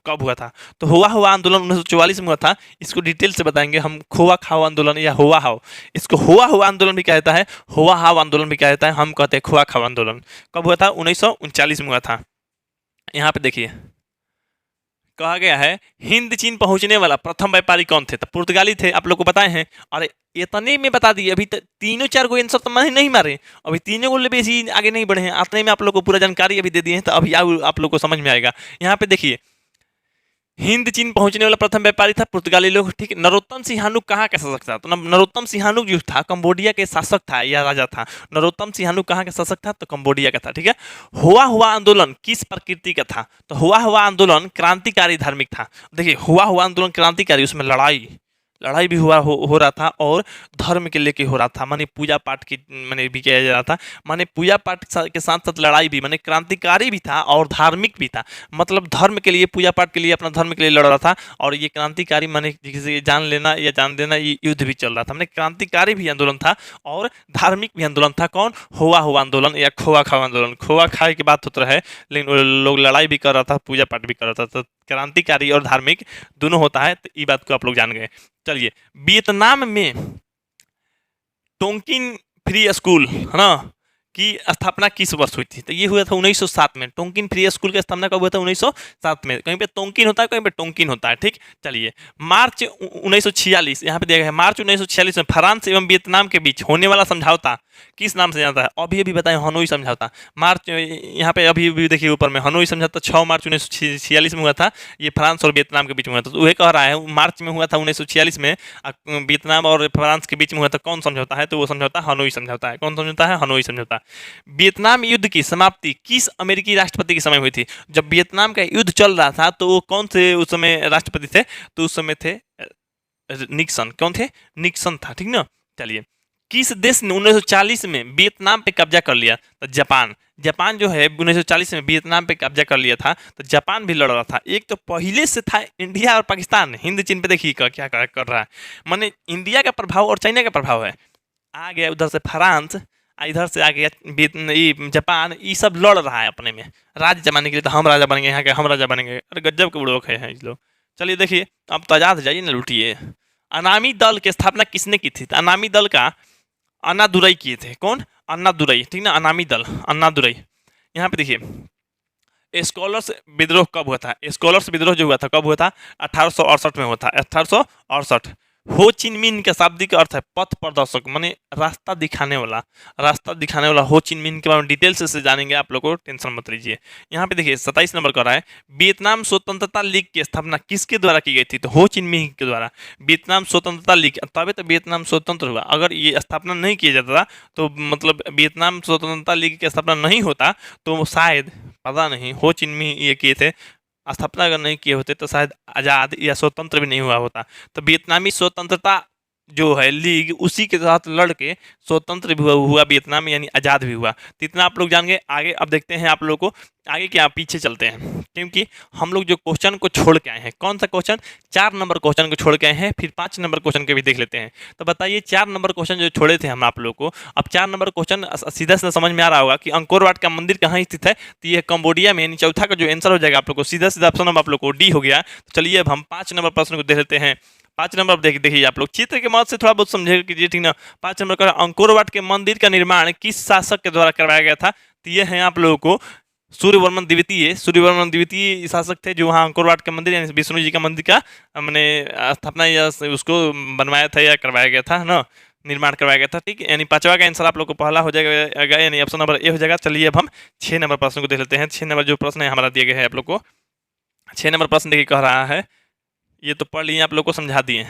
कब हुआ था? तो हुआ आंदोलन 1944 में हुआ था। इसको डिटेल से बताएंगे हम। खोआ खाओ आंदोलन या हुआ हाओ, इसको हुआ आंदोलन भी कहता है, हुआ हाओ आंदोलन भी कहता है, हम कहते हैं खोआ खाओ आंदोलन। कब हुआ था? 1939 में हुआ था। यहाँ पे देखिए, कहा गया है हिंद चीन पहुंचने वाला प्रथम व्यापारी कौन थे? तो पुर्तगाली थे, आप लोग को बताए हैं। अरे इतने में बता दिए, अभी तक तीनों चार को आंसर तो मैंने नहीं मारे, अभी तीनों को बेसी आगे नहीं बढ़े हैं, इतने में आप लोग को पूरा जानकारी अभी दे दिए हैं, तो अभी आप लोग को समझ में आएगा। यहाँ पे देखिए, हिंद चीन पहुंचने वाला प्रथम व्यापारी था पुर्तगाली लोग, ठीक है। नरोत्तम सिंहानुक कहाँ का शासक था? तो नरोत्तम सिंहानुक जो था कंबोडिया के शासक था या राजा था। नरोत्तम सिंहानुक कहाँ का शासक था? तो कंबोडिया का था, ठीक है। हुआ आंदोलन किस प्रकृति का था? तो हुआ आंदोलन क्रांतिकारी धार्मिक था। देखिए, हुआ आंदोलन क्रांतिकारी, उसमें लड़ाई भी हो रहा था और धर्म के लेके हो रहा था, माने पूजा पाठ की माने भी किया जा रहा था। माने पूजा पाठ के साथ साथ लड़ाई भी, माने क्रांतिकारी भी था और धार्मिक भी था। मतलब धर्म के लिए, पूजा पाठ के लिए, अपना धर्म के लिए लड़ रहा था। और ये क्रांतिकारी माने किसी जान लेना या जान देना, ये युद्ध भी चल रहा था। माने क्रांतिकारी भी आंदोलन था और धार्मिक भी आंदोलन था। कौन? हुआ आंदोलन या खोआ खाओ आंदोलन। खोआ खाए की बात होता है, लेकिन लोग लड़ाई भी कर रहा था, पूजा पाठ भी कर रहा था। तो क्रांतिकारी और धार्मिक दोनों होता है, तो ये बात को आप लोग जान गए। चलिए, वियतनाम में टोंकिन फ्री स्कूल है ना की स्थापना किस वर्ष हुई थी? तो ये हुआ था 1907 में। टोंकिन फ्री स्कूल की स्थापना कब हुआ था? 1907 में। कहीं पे टोंकिन होता है, कहीं पे टोंकिन होता है, ठीक। चलिए, मार्च 1946, यहाँ पे दिया गया है, मार्च 1946 में फ्रांस एवं वियतनाम के बीच होने वाला समझौता किस नाम से जाता है? अभी बताएं, हनोई समझौता। मार्च, यहाँ पे अभी देखिए ऊपर में, हनोई समझौता 6 मार्च 1946 में हुआ था। ये फ्रांस और वियतनाम के बीच में हुआ था। तो वही कह रहा है, मार्च में हुआ था 1946 में, वियतनाम और फ्रांस के बीच में हुआ था। कौन समझौता है? तो वो समझौता हनोई समझौता है। कौन समझौता है? हनोई समझौता। वियतनाम युद्ध की समाप्ति किस अमेरिकी राष्ट्रपति के समय हुई थी? जब वियतनाम का युद्ध चल रहा था, तो वो कौन से उस समय राष्ट्रपति थे? तो उस समय थे निक्सन। कौन थे? निक्सन था, ठीक ना। चलिए, किस देश ने 1940 में वियतनाम पे कब्जा कर लिया? तो जापान जो है 1940 में वियतनाम पे कब्जा कर लिया था। तो जापान भी लड़ रहा था। एक तो पहले से था इंडिया और पाकिस्तान, हिंद चीन पे देखिए क्या कर रहा है। माने इंडिया का प्रभाव और चाइना का प्रभाव है। आ गया उधर से फ्रांस, इधर से आ गया जापान, ये सब लड़ रहा है अपने में राज्य जमाने के लिए। तो हम राजा बनेंगे, यहाँ के हम राजा बनेंगे। अरे गजब के बुड़बक है ये लोग। चलिए देखिए, अब तो आजाद जाइए ना, लूटिए। अनामी दल की स्थापना किसने की थी? तो अनामी दल का अन्नादुरई किए थे। कौन? अन्नादुरई, ठीक ना, अनामी दल अन्नादुरई। यहाँ पे देखिए स्कॉलर्स विद्रोह कब हुआ था, स्कॉलर्स विद्रोह जो हुआ था कब हुआ था, 1868 में हुआ था, 1868। हो चिन मिन का शाब्दिक अर्थ है पथ प्रदर्शक, माने रास्ता दिखाने वाला, रास्ता दिखाने वाला। हो चिन मिन के बारे में डिटेल्स से जानेंगे आप लोग को, टेंशन मत लीजिए। यहाँ पे देखिए 27 नंबर का रहा है, वियतनाम स्वतंत्रता लीग की स्थापना किसके द्वारा की गई थी, तो हो चिन मिन के द्वारा। वियतनाम स्वतंत्रता लीग, तभी तो वियतनाम स्वतंत्र हुआ। अगर ये स्थापना नहीं किया जाता तो मतलब वियतनाम स्वतंत्रता लीग की स्थापना नहीं होता तो शायद पता नहीं हो चिन मिन ये किए थे, स्थापना अगर नहीं किए होते तो शायद आज़ाद या स्वतंत्र भी नहीं हुआ होता। तो वियतनामी स्वतंत्रता जो है लीग उसी के साथ लड़ के स्वतंत्र भी हुआ वियतनाम, यानी आज़ाद भी हुआ। तो इतना आप लोग जान गए। आगे अब देखते हैं आप लोग को, आगे क्या पीछे चलते हैं, क्योंकि हम लोग जो क्वेश्चन को छोड़ के आए हैं, कौन सा क्वेश्चन, 4 नंबर क्वेश्चन को छोड़ के आए हैं, फिर 5 नंबर क्वेश्चन के भी देख लेते हैं। तो बताइए 4 नंबर क्वेश्चन जो छोड़े थे हम आप लोग को, अब 4 नंबर क्वेश्चन सीधा सीधा समझ में आ रहा होगा कि अंकोर वाट का मंदिर कहाँ स्थित है, तो ये कंबोडिया में, यानी चौथा का जो आंसर हो जाएगा आप लोग को सीधा सीधा ऑप्शन आप लोग को डी हो गया। तो चलिए अब हम 5 नंबर प्रश्न को देख लेते हैं। 5 नंबर देखिए आप लोग चित्र के मदद से थोड़ा बहुत समझेगा कीजिए, ठीक ना। 5 नंबर का अंकोर वाट के मंदिर का निर्माण किस शासक के द्वारा करवाया गया था, तो ये है आप लोगों को सूर्यवर्मन द्वितीय। सूर्यवर्मन द्वितीय शासक थे जो वहाँ अंकोर वाट का मंदिर यानी विष्णु जी का मंदिर का मैंने स्थापना या उसको बनवाया था या करवाया गया था ना, निर्माण करवाया गया था, ठीक है। यानी 5वां का आंसर आप लोग को पहला हो जाएगा, यानी ऑप्शन नंबर ए हो जाएगा। चलिए अब हम 6 नंबर प्रश्न को देख लेते हैं। 6 नंबर जो प्रश्न है हमारा दिए गए हैं आप लोग को। 6 नंबर प्रश्न देखिए कह रहा है, ये तो पढ़ लिए आप लोग को समझा दिए।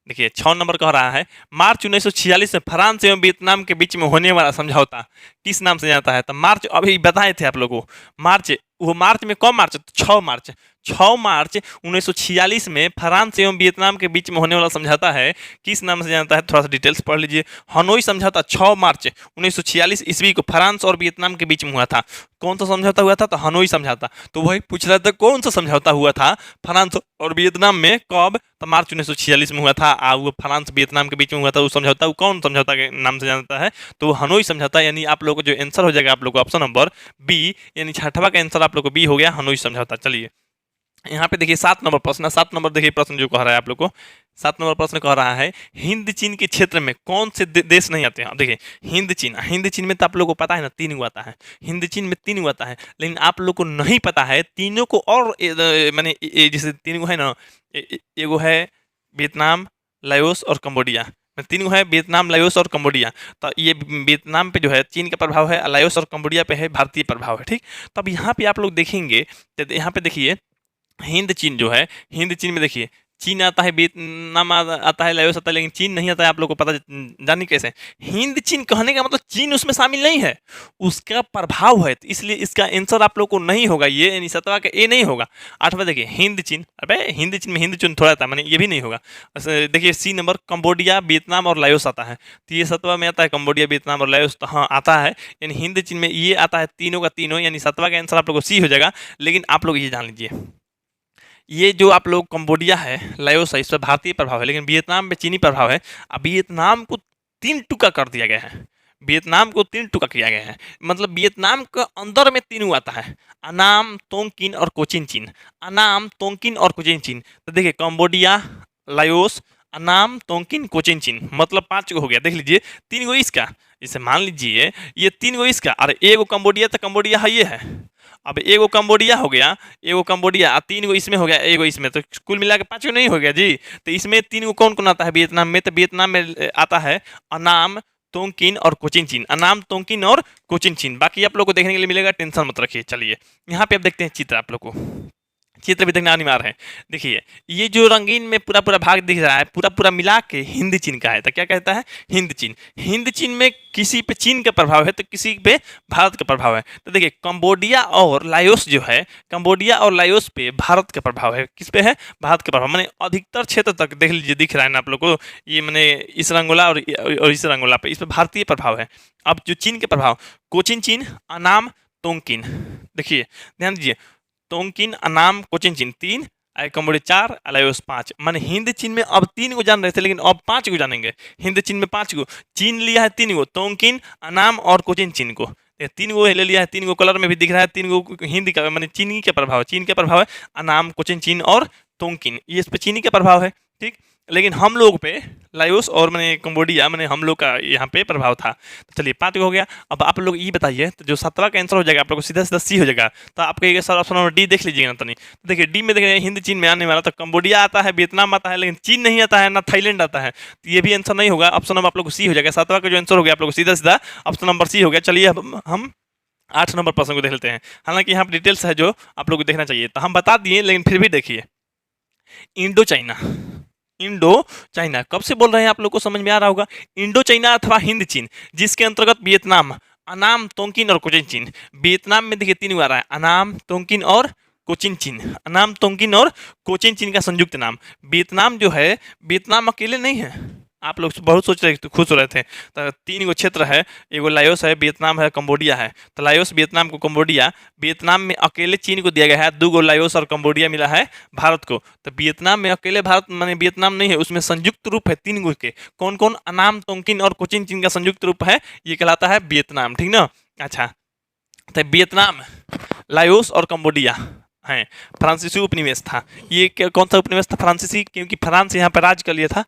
देखिए 6 नंबर कह रहा है, मार्च 1946 में फ्रांस एवं वियतनाम के बीच में होने वाला समझौता किस नाम से जाता है, तो मार्च अभी बताए थे आप लोगों को, मार्च, वो मार्च में कौन मार्च, तो 6 मार्च, 6 मार्च 1946 में फ्रांस एवं वियतनाम के बीच में होने वाला समझौता है किस नाम से जानता है, थोड़ा सा डिटेल्स पढ़ लीजिए। हनोई समझौता 6 मार्च 1946 ईस्वी को फ्रांस और वियतनाम के बीच में हुआ था। कौन सा समझौता हुआ था, तो हनोई समझौता। तो वही पूछ रहा था कौन सा समझौता हुआ था फ्रांस और वियतनाम में, कब, तो मार्च 1946 में हुआ था। वो फ्रांस वियतनाम के बीच में हुआ था, वो समझौता वो कौन समझौता के नाम से जानता है, तो हनोई समझौता। यानी आप लोग को जो आंसर हो जाएगा आप लोग को ऑप्शन नंबर बी, यानी 6वां का आंसर आप लोग को बी हो गया, हनोई समझौता। चलिए यहाँ पे देखिए 7 नंबर प्रश्न, 7 नंबर देखिए प्रश्न जो कह रहा है आप लोग को, 7 नंबर प्रश्न कह रहा है, हिंद चीन के क्षेत्र में कौन से देश नहीं आते हैं। देखिए हिंद चीन, हिंद चीन में तो आप लोग को पता है ना 3 हुआ आता है, हिंद चीन में 3 हुआ आता है, लेकिन आप लोग को नहीं पता है तीनों को, और मैंने जैसे 3 है ना, एगो है वियतनाम, लाओस और कंबोडिया, 3 है वियतनाम, लाओस और कंबोडिया। तो ये वियतनाम पे जो है चीन का प्रभाव है, लाओस और कंबोडिया पे है भारतीय प्रभाव है, ठीक। तो अब यहाँ पे आप लोग देखेंगे, तो यहाँ पे देखिए हिंद चीन जो है, हिंद चीन में देखिए चीन आता है, वियतनाम आता है, लाओस आता है, लेकिन चीन नहीं आता है। आप लोग को पता जानी कैसे, हिंद चीन कहने का मतलब चीन उसमें शामिल नहीं है, उसका प्रभाव है, तो इसलिए इसका आंसर आप लोग को नहीं होगा ये, यानी 7वां का ए नहीं होगा। 8वां देखिए हिंद चीन, अबे हिंद चीन में हिंद चीन थोड़ा था, मैंने ये भी नहीं होगा। देखिए सी नंबर कंबोडिया, वियतनाम और लाओस आता है, तो ये 7वां में आता है कंबोडिया, वियतनाम और लाओस, तो हाँ आता है, यानी हिंद चीन में ये आता है, तीनों का तीनों, यानी 7वां का आंसर आप लोग को सी हो जाएगा। लेकिन आप लोग ये जान लीजिए, ये जो आप लोग कंबोडिया है, लाओस है, इस पर भारतीय प्रभाव है, लेकिन वियतनाम में चीनी प्रभाव है। अब वियतनाम को 3 टुकड़ा कर दिया गया है, वियतनाम को 3 टुकड़ा किया गया है, मतलब वियतनाम के अंदर में 3 आता है, अनाम, तोंगकिन और कोचिन चीन, अनाम, तोंगकिन और कोचिन चीन। तो देखिए कंबोडिया, लाओस, अनाम, तोंगकिन, कोचिन चीन, मतलब 5 गो हो गया। देख लीजिए 3 गो इसका, जैसे मान लीजिए ये 3 गो इसका, अरे एगो कंबोडिया, तो कंबोडिया है ये है, अब एगो कंबोडिया हो गया, एगो कंबोडिया, 3 गो इसमें हो गया, एगो इसमें, तो कुल मिला के 5 गो नहीं हो गया जी। तो इसमें 3 गो कौन कौन आता है वियतनाम में, तो वियतनाम में आता है अनाम, तोंगकिन और कोचिन चीन, अनाम, तोंगकिन और कोचिन चीन। बाकी आप लोग को देखने के लिए मिलेगा, टेंशन मत रखिए। चलिए यहाँ पे आप देखते हैं चित्र, आप लोग को चित्र भी देखना अनिवार्य है। देखिए ये जो रंगीन में पूरा पूरा भाग दिख रहा है, पूरा पूरा मिला के हिंद चीन का है, तो क्या कहता है, हिंद चीन। हिंद चीन में किसी पे चीन का प्रभाव है तो किसी पे भारत का प्रभाव है। तो देखिए कंबोडिया और लाओस जो है, कंबोडिया और लाओस पे भारत का प्रभाव है, किस पे है, भारत का प्रभाव। मैंने अधिकतर क्षेत्र तक देख लीजिए, दिख रहा है ना आप लोग को, ये मैंने इस रंगोला और इस रंगोला पे, इस पे भारतीय प्रभाव है। अब जो चीन के प्रभाव, कोचिन चीन, अनाम, तोंगकिन, देखिए ध्यान दीजिए, तोंगकिन, अनाम, कोचिन चीन 3, कंबोडिया 4, लाओस 5। माने हिंद चीन में अब 3 गो जान रहे थे, लेकिन अब 5 गो जानेंगे। हिंद चीन में 5 गो, चीन लिया है 3 गो, तोंगकिन, अनाम और कोचिन चीन को 3 गो ले लिया है। 3 गो कलर में भी दिख रहा है, 3 गो हिंद का माने चीनी का प्रभाव, चीन का प्रभाव है, अनाम, कोचिन चीन और तोंगकिन, ये इस पर चीनी का प्रभाव है, ठीक। लेकिन हम लोग पे लाओस और मैंने कंबोडिया मैंने हम लोग का यहाँ पे प्रभाव था। तो चलिए 5 हो गया। अब आप लोग ये बताइए, तो जो 17 का आंसर हो जाएगा आप लोग को सीधा सीधा सी हो जाएगा। तो आप कहिएगा सर ऑप्शन नंबर डी देख लीजिएगा ना। तो नहीं देखिए डी में देखिए हिंद चीन में आने वाला, तो कंबोडिया आता है, वियतनाम आता है, लेकिन चीन नहीं आता है, ना थाईलैंड आता है। तो ये भी आंसर नहीं होगा। ऑप्शन नंबर आप लोग को सी हो जाएगा। 17 का जो आंसर हो गया आप लोग को सीधा सीधा ऑप्शन नंबर सी हो गया। चलिए अब हम 8 नंबर प्रश्न को देख लेते हैं। हालांकि यहाँ पर डिटेल्स है जो आप लोग को देखना चाहिए, तो हम बता दिए, लेकिन फिर भी देखिए इंडो चाइना, इंडो चाइना कब से बोल रहे हैं आप लोग को समझ में आ रहा होगा। इंडो चाइना अथवा हिंद चीन, जिसके अंतर्गत वियतनाम, अनाम, तोंकिन और कोचिन चीन। वियतनाम में देखिए 3 बार आया, अनाम, तोंकिन और कोचिन चीन। अनाम, तोंकिन और कोचिन चीन का संयुक्त नाम। वियतनाम जो है, वियतनाम अकेले नहीं है। आप लोग बहुत सोच रहे खुश हो रहे थे। तो 3 गो क्षेत्र है, एगो लाओस है, वियतनाम है, कंबोडिया है। तो लाओस, वियतनाम को कंबोडिया, वियतनाम में अकेले चीन को दिया गया है, 2 गो लाओस और कंबोडिया मिला है भारत को। तो वियतनाम में अकेले भारत माने वियतनाम नहीं है, उसमें संयुक्त रूप है 3 गो के। कौन कौन? अनाम, तोंकिन और कोचिन चीन का संयुक्त रूप है, ये कहलाता है वियतनाम, ठीक ना। अच्छा, तो वियतनाम, लाओस और कंबोडिया हैं। फ्रांसीसी उपनिवेश था ये। कौन सा उपनिवेश था? फ्रांसीसी, क्योंकि फ्रांस यहाँ पर राज कर लिया था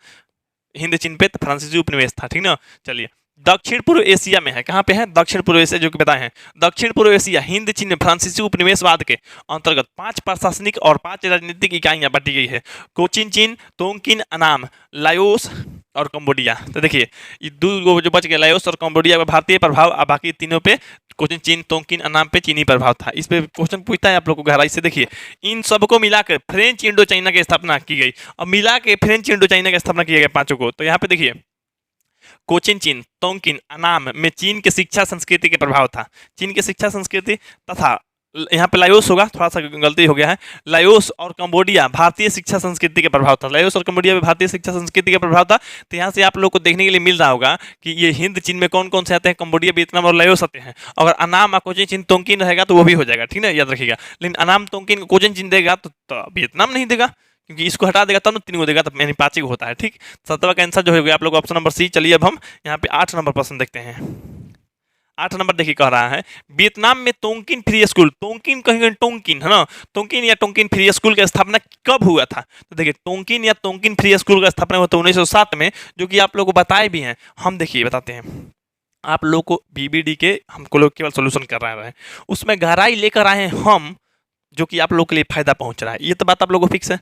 हिंद चीन पे, तो फ्रांसीसी उपनिवेश था, ठीक ना। चलिए दक्षिण पूर्व एशिया में है, कहाँ पे है? दक्षिण पूर्व एशिया, जो कि बताए हैं दक्षिण पूर्व एशिया हिंद चीन में फ्रांसीसी उपनिवेशवाद के अंतर्गत 5 प्रशासनिक और 5 राजनीतिक इकाइयां बांटी गई है। कोचिन चीन, तोंकिन, अनाम, लाओस और कंबोडिया। तो देखिए ये 2 जो बच गए, लाओस और कंबोडिया पे भारतीय प्रभाव, और बाकी तीनों पे कोचिन चीन, तोंकिन, अनाम पे चीनी प्रभाव था। इस पे क्वेश्चन पूछता है आप लोग को गहराई से। देखिए इन सबको मिलाकर फ्रेंच इंडो चाइना की स्थापना की गई। अब मिला के फ्रेंच इंडो चाइना की स्थापना किया गया 5 को। तो यहाँ पे देखिए कोचिन चीन, तोंकिन, अनाम में चीन के शिक्षा संस्कृति के प्रभाव था। चीन की शिक्षा संस्कृति तथा यहाँ पे लाओस होगा, थोड़ा सा गलती हो गया है। लाओस और कंबोडिया भारतीय शिक्षा संस्कृति के प्रभाव था। लाओस और कंबोडिया में भारतीय शिक्षा संस्कृति का प्रभाव था। तो यहाँ से आप लोग को देखने के लिए मिल रहा होगा कि ये हिंद चीन में कौन कौन से आते हैं, कंबोडिया, वियतनाम और लाओस आते हैं। अगर अनाम, कोचिन चीन, तोंकिन रहेगा तो वो भी हो जाएगा, ठीक है, याद रखिएगा। लेकिन अनाम, तोंकिन, कोचिन चीन देगा तो वियतनाम नहीं देगा, क्योंकि इसको हटा देगा तब ना 3 को देगा, तब यानी 5 को होता है, ठीक। 17 का आंसर जो हो गया आप लोग ऑप्शन नंबर सी। चलिए अब हम यहाँ पे 8 नंबर प्रश्न देखते हैं। 8 नंबर देखिए कह रहा है वियतनाम में तोंकिन फ्री स्कूल, तोंकिन कहेंगे टोंकिन है ना, तोंकिन या टोंकिन फ्री स्कूल की स्थापना कब हुआ था? तो देखिए तोंकिन या तोंकिन फ्री स्कूल का स्थापना हुआ था 1907 में, जो कि आप लोग को बताए भी हैं। हम देखिए बताते हैं आप लोग को, बीबीडी के हमको लोग केवल सोल्यूशन कर रहे हैं, उसमें गहराई लेकर आए हैं हम, जो कि आप लोग के लिए फायदा पहुंच रहा है। ये तो बात आप लोगों को फिक्स है।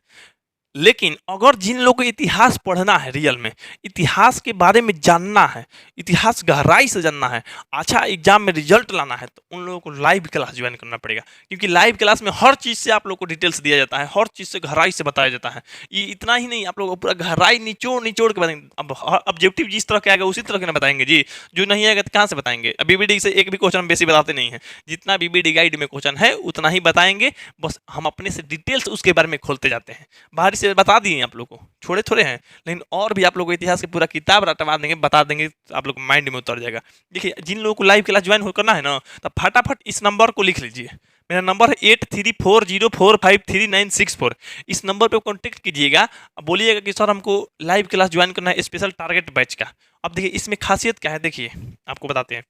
लेकिन अगर जिन लोगों को इतिहास पढ़ना है, रियल में इतिहास के बारे में जानना है, इतिहास गहराई से जानना है, अच्छा एग्जाम में रिजल्ट लाना है, तो उन लोगों को लाइव क्लास ज्वाइन करना पड़ेगा। क्योंकि लाइव क्लास में हर चीज़ से आप लोग को डिटेल्स दिया जाता है, हर चीज़ से गहराई से बताया जाता है। ये इतना ही नहीं, आप लोग को पूरा गहराई निचोड़ निचोड़ के बताएंगे। अब ऑब्जेक्टिव जिस तरह के आएगा उसी तरह के ना बताएंगे जी, जो नहीं आएगा तो कहाँ से बताएंगे। अब बीबीडी से एक भी क्वेश्चन बेसी बताते नहीं है, जितना बीबीडी गाइड में क्वेश्चन है उतना ही बताएंगे, बस हम अपने से डिटेल्स उसके बारे में खोलते जाते हैं। बाहरी से बता दिए आप लोग को, छोड़े थोड़े हैं, लेकिन और भी आप लोग को इतिहास की पूरा किताब रटवा देंगे, बता देंगे, आप लोग माइंड में उतर जाएगा। देखिए जिन लोगों को लाइव क्लास ज्वाइन करना है ना, तो फटाफट इस नंबर को लिख लीजिए। मेरा नंबर है 8340453964। इस नंबर पे कॉन्टेक्ट कीजिएगा, बोलिएगा कि सर हमको लाइव क्लास ज्वाइन करना है स्पेशल टारगेट बैच का। अब देखिए इसमें खासियत क्या है, देखिए आपको बताते हैं।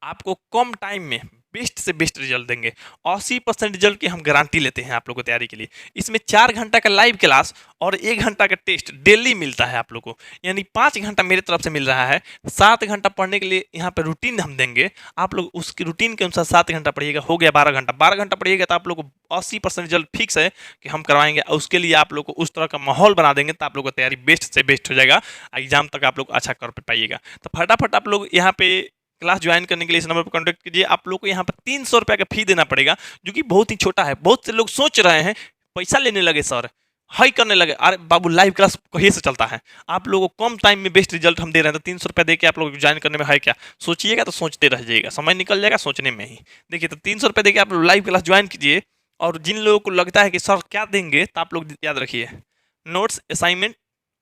आपको कम टाइम में बेस्ट से बेस्ट रिजल्ट देंगे। 80% रिजल्ट की हम गारंटी लेते हैं आप लोगों को तैयारी के लिए। इसमें 4 घंटा का लाइव क्लास और 1 घंटा का टेस्ट डेली मिलता है आप लोग को, यानी 5 घंटा मेरी तरफ से मिल रहा है। 7 घंटा पढ़ने के लिए यहाँ पे रूटीन हम देंगे, आप लोग उसकी रूटीन के अनुसार 7 घंटा पढ़िएगा, हो गया 12 घंटा। 12 घंटा पढ़िएगा तो आप लोग को 80% रिजल्ट फिक्स है कि हम करवाएंगे। उसके लिए आप लोग को उस तरह का माहौल बना देंगे, तो आप लोग को तैयारी बेस्ट से बेस्ट हो जाएगा, एग्जाम तक आप लोग अच्छा कर पाइएगा। तो फटाफट आप लोग यहाँ पे क्लास ज्वाइन करने के लिए इस नंबर पर कॉन्टैक्ट कीजिए। आप लोग को यहाँ पर 300 रुपये का फी देना पड़ेगा, जो कि बहुत ही छोटा है। बहुत से लोग सोच रहे हैं पैसा लेने लगे सर, हाई करने लगे। अरे बाबू लाइव क्लास कहीं से चलता है, आप लोगों को कम टाइम में बेस्ट रिजल्ट हम दे रहे हैं, तो 300 रुपये दे के आप लोग ज्वाइन करने में है क्या? सोचिएगा तो सोचते रह जाइएगा, समय निकल जाएगा सोचने में ही। देखिए तो 300 रुपये दे के आप लोग लाइव क्लास ज्वाइन कीजिए। और जिन लोगों को लगता है कि सर क्या देंगे, तो आप लोग याद रखिए नोट्स, असाइनमेंट,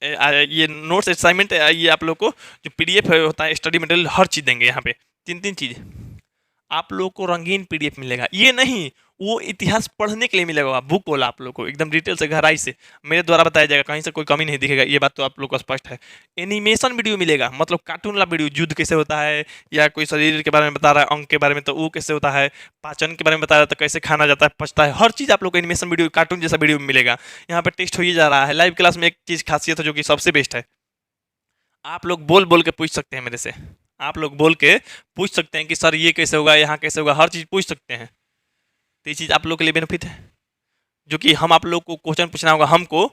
ये नोट्स असाइनमेंट, ये आप लोग को जो PDF होता है, स्टडी मटेरियल, हर चीज़ देंगे। यहाँ पे 3 चीज़ आप लोग को रंगीन PDF मिलेगा। ये नहीं वो इतिहास पढ़ने के लिए मिलेगा, बुक वाला आप लोग को एकदम डिटेल से गहराई से मेरे द्वारा बताया जाएगा, कहीं से कोई कमी नहीं दिखेगा, ये बात तो आप लोग को स्पष्ट है। एनिमेशन वीडियो मिलेगा, मतलब कार्टून वाला वीडियो, युद्ध कैसे होता है या कोई शरीर के बारे में बता रहा है, अंग के बारे में तो वो कैसे होता है, पाचन के बारे में बता रहा है तो कैसे खाना जाता है पचता है, हर चीज़ आप लोग को एनिमेशन वीडियो कार्टून जैसा वीडियो मिलेगा। यहाँ पर टेस्ट हो ही जा रहा है। लाइव क्लास में एक चीज़ खासियत है जो कि सबसे बेस्ट है, आप लोग बोल बोल के पूछ सकते हैं मेरे से, आप लोग बोल के पूछ सकते हैं कि सर ये कैसे होगा, यहाँ कैसे होगा, हर चीज़ पूछ सकते हैं। तो ये चीज़ आप लोग के लिए बेनिफिट है, जो कि हम आप लोग को क्वेश्चन पूछना होगा हमको,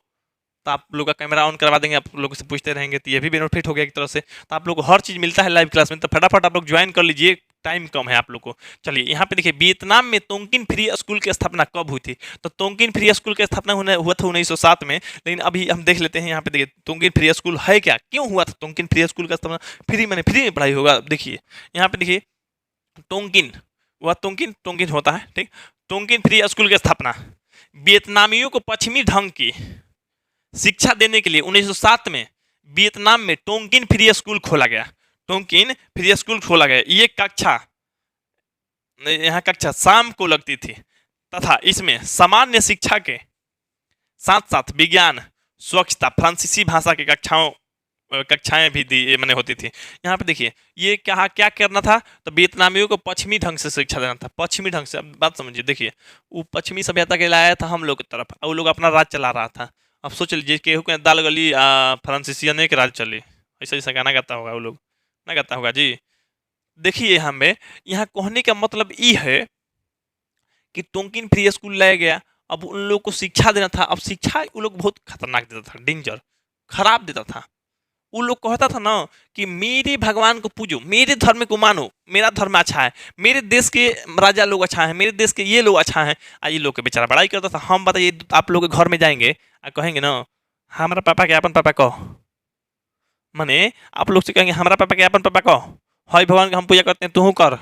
तो आप लोग का कैमरा ऑन करवा देंगे, आप लोग से पूछते रहेंगे, तो ये भी बेनिफिट हो गया एक तरह से। तो आप लोग को हर चीज़ मिलता है लाइव क्लास में, तो फटाफट आप लोग ज्वाइन कर लीजिए, टाइम कम है आप लोग को। चलिए यहाँ पे देखिए, वियतनाम में तोंकिन फ्री स्कूल की स्थापना कब हुई थी? तो तोंकिन फ्री स्कूल की स्थापना हुआ था 1907 में, लेकिन अभी हम देख लेते हैं यहाँ पे देखिए तोंकिन फ्री स्कूल है क्या, क्यों हुआ था तोंकिन फ्री स्कूल का स्थापना? फ्री मैंने फ्री में पढ़ाई होगा। देखिए यहाँ पे देखिए टोंकिन, वह तोंकिन टोंकिन होता है, ठीक। टोंकिन फ्री स्कूल की स्थापना वियतनामियों को पश्चिमी ढंग की शिक्षा देने के लिए 1907 में वियतनाम में टोंकिन फ्री स्कूल खोला गया। टोंकिन फ्री स्कूल खोला गया। ये कक्षा, यहाँ कक्षा शाम को लगती थी तथा इसमें सामान्य शिक्षा के साथ साथ विज्ञान, स्वच्छता, फ्रांसीसी भाषा की कक्षाएं भी दी मैंने होती थी। यहाँ पे देखिए ये क्या क्या करना था, तो वियतनामियों को पश्चिमी ढंग से शिक्षा देना था, पश्चिमी ढंग से। अब बात समझिए, देखिए वो पश्चिमी सभ्यता के लाया था हम लोग की तरफ, और वो लोग अपना राज चला रहा था। अब सोच लीजिए केहू के दाल गली फ्रांसीसियन के राज चली, ऐसा ऐसा गाना गाता होगा वो लोग, ना गाता होगा जी। देखिए हमें यहाँ कहने का मतलब ये है कि टोंकिन फ्री स्कूल लाया गया, अब उन लोग को शिक्षा देना था। अब शिक्षा वो लोग बहुत खतरनाक देता था, डेंजर, खराब देता था। वो लोग कहता था ना कि मेरे भगवान को पूजो, मेरे धर्म को मानो, मेरा धर्म अच्छा है, मेरे देश के राजा लोग अच्छा है, मेरे देश के ये लोग अच्छा है। ये लोग के बेचारा बड़ाई करता था। हम बताइए आप लोग के घर में जाएंगे और कहेंगे ना हमारा पापा के अपन पापा कहो, माने आप लोग से कहेंगे हमारा पापा के अपन पापा कहो, हई भगवान का हम पूजा करते हैं तू कर,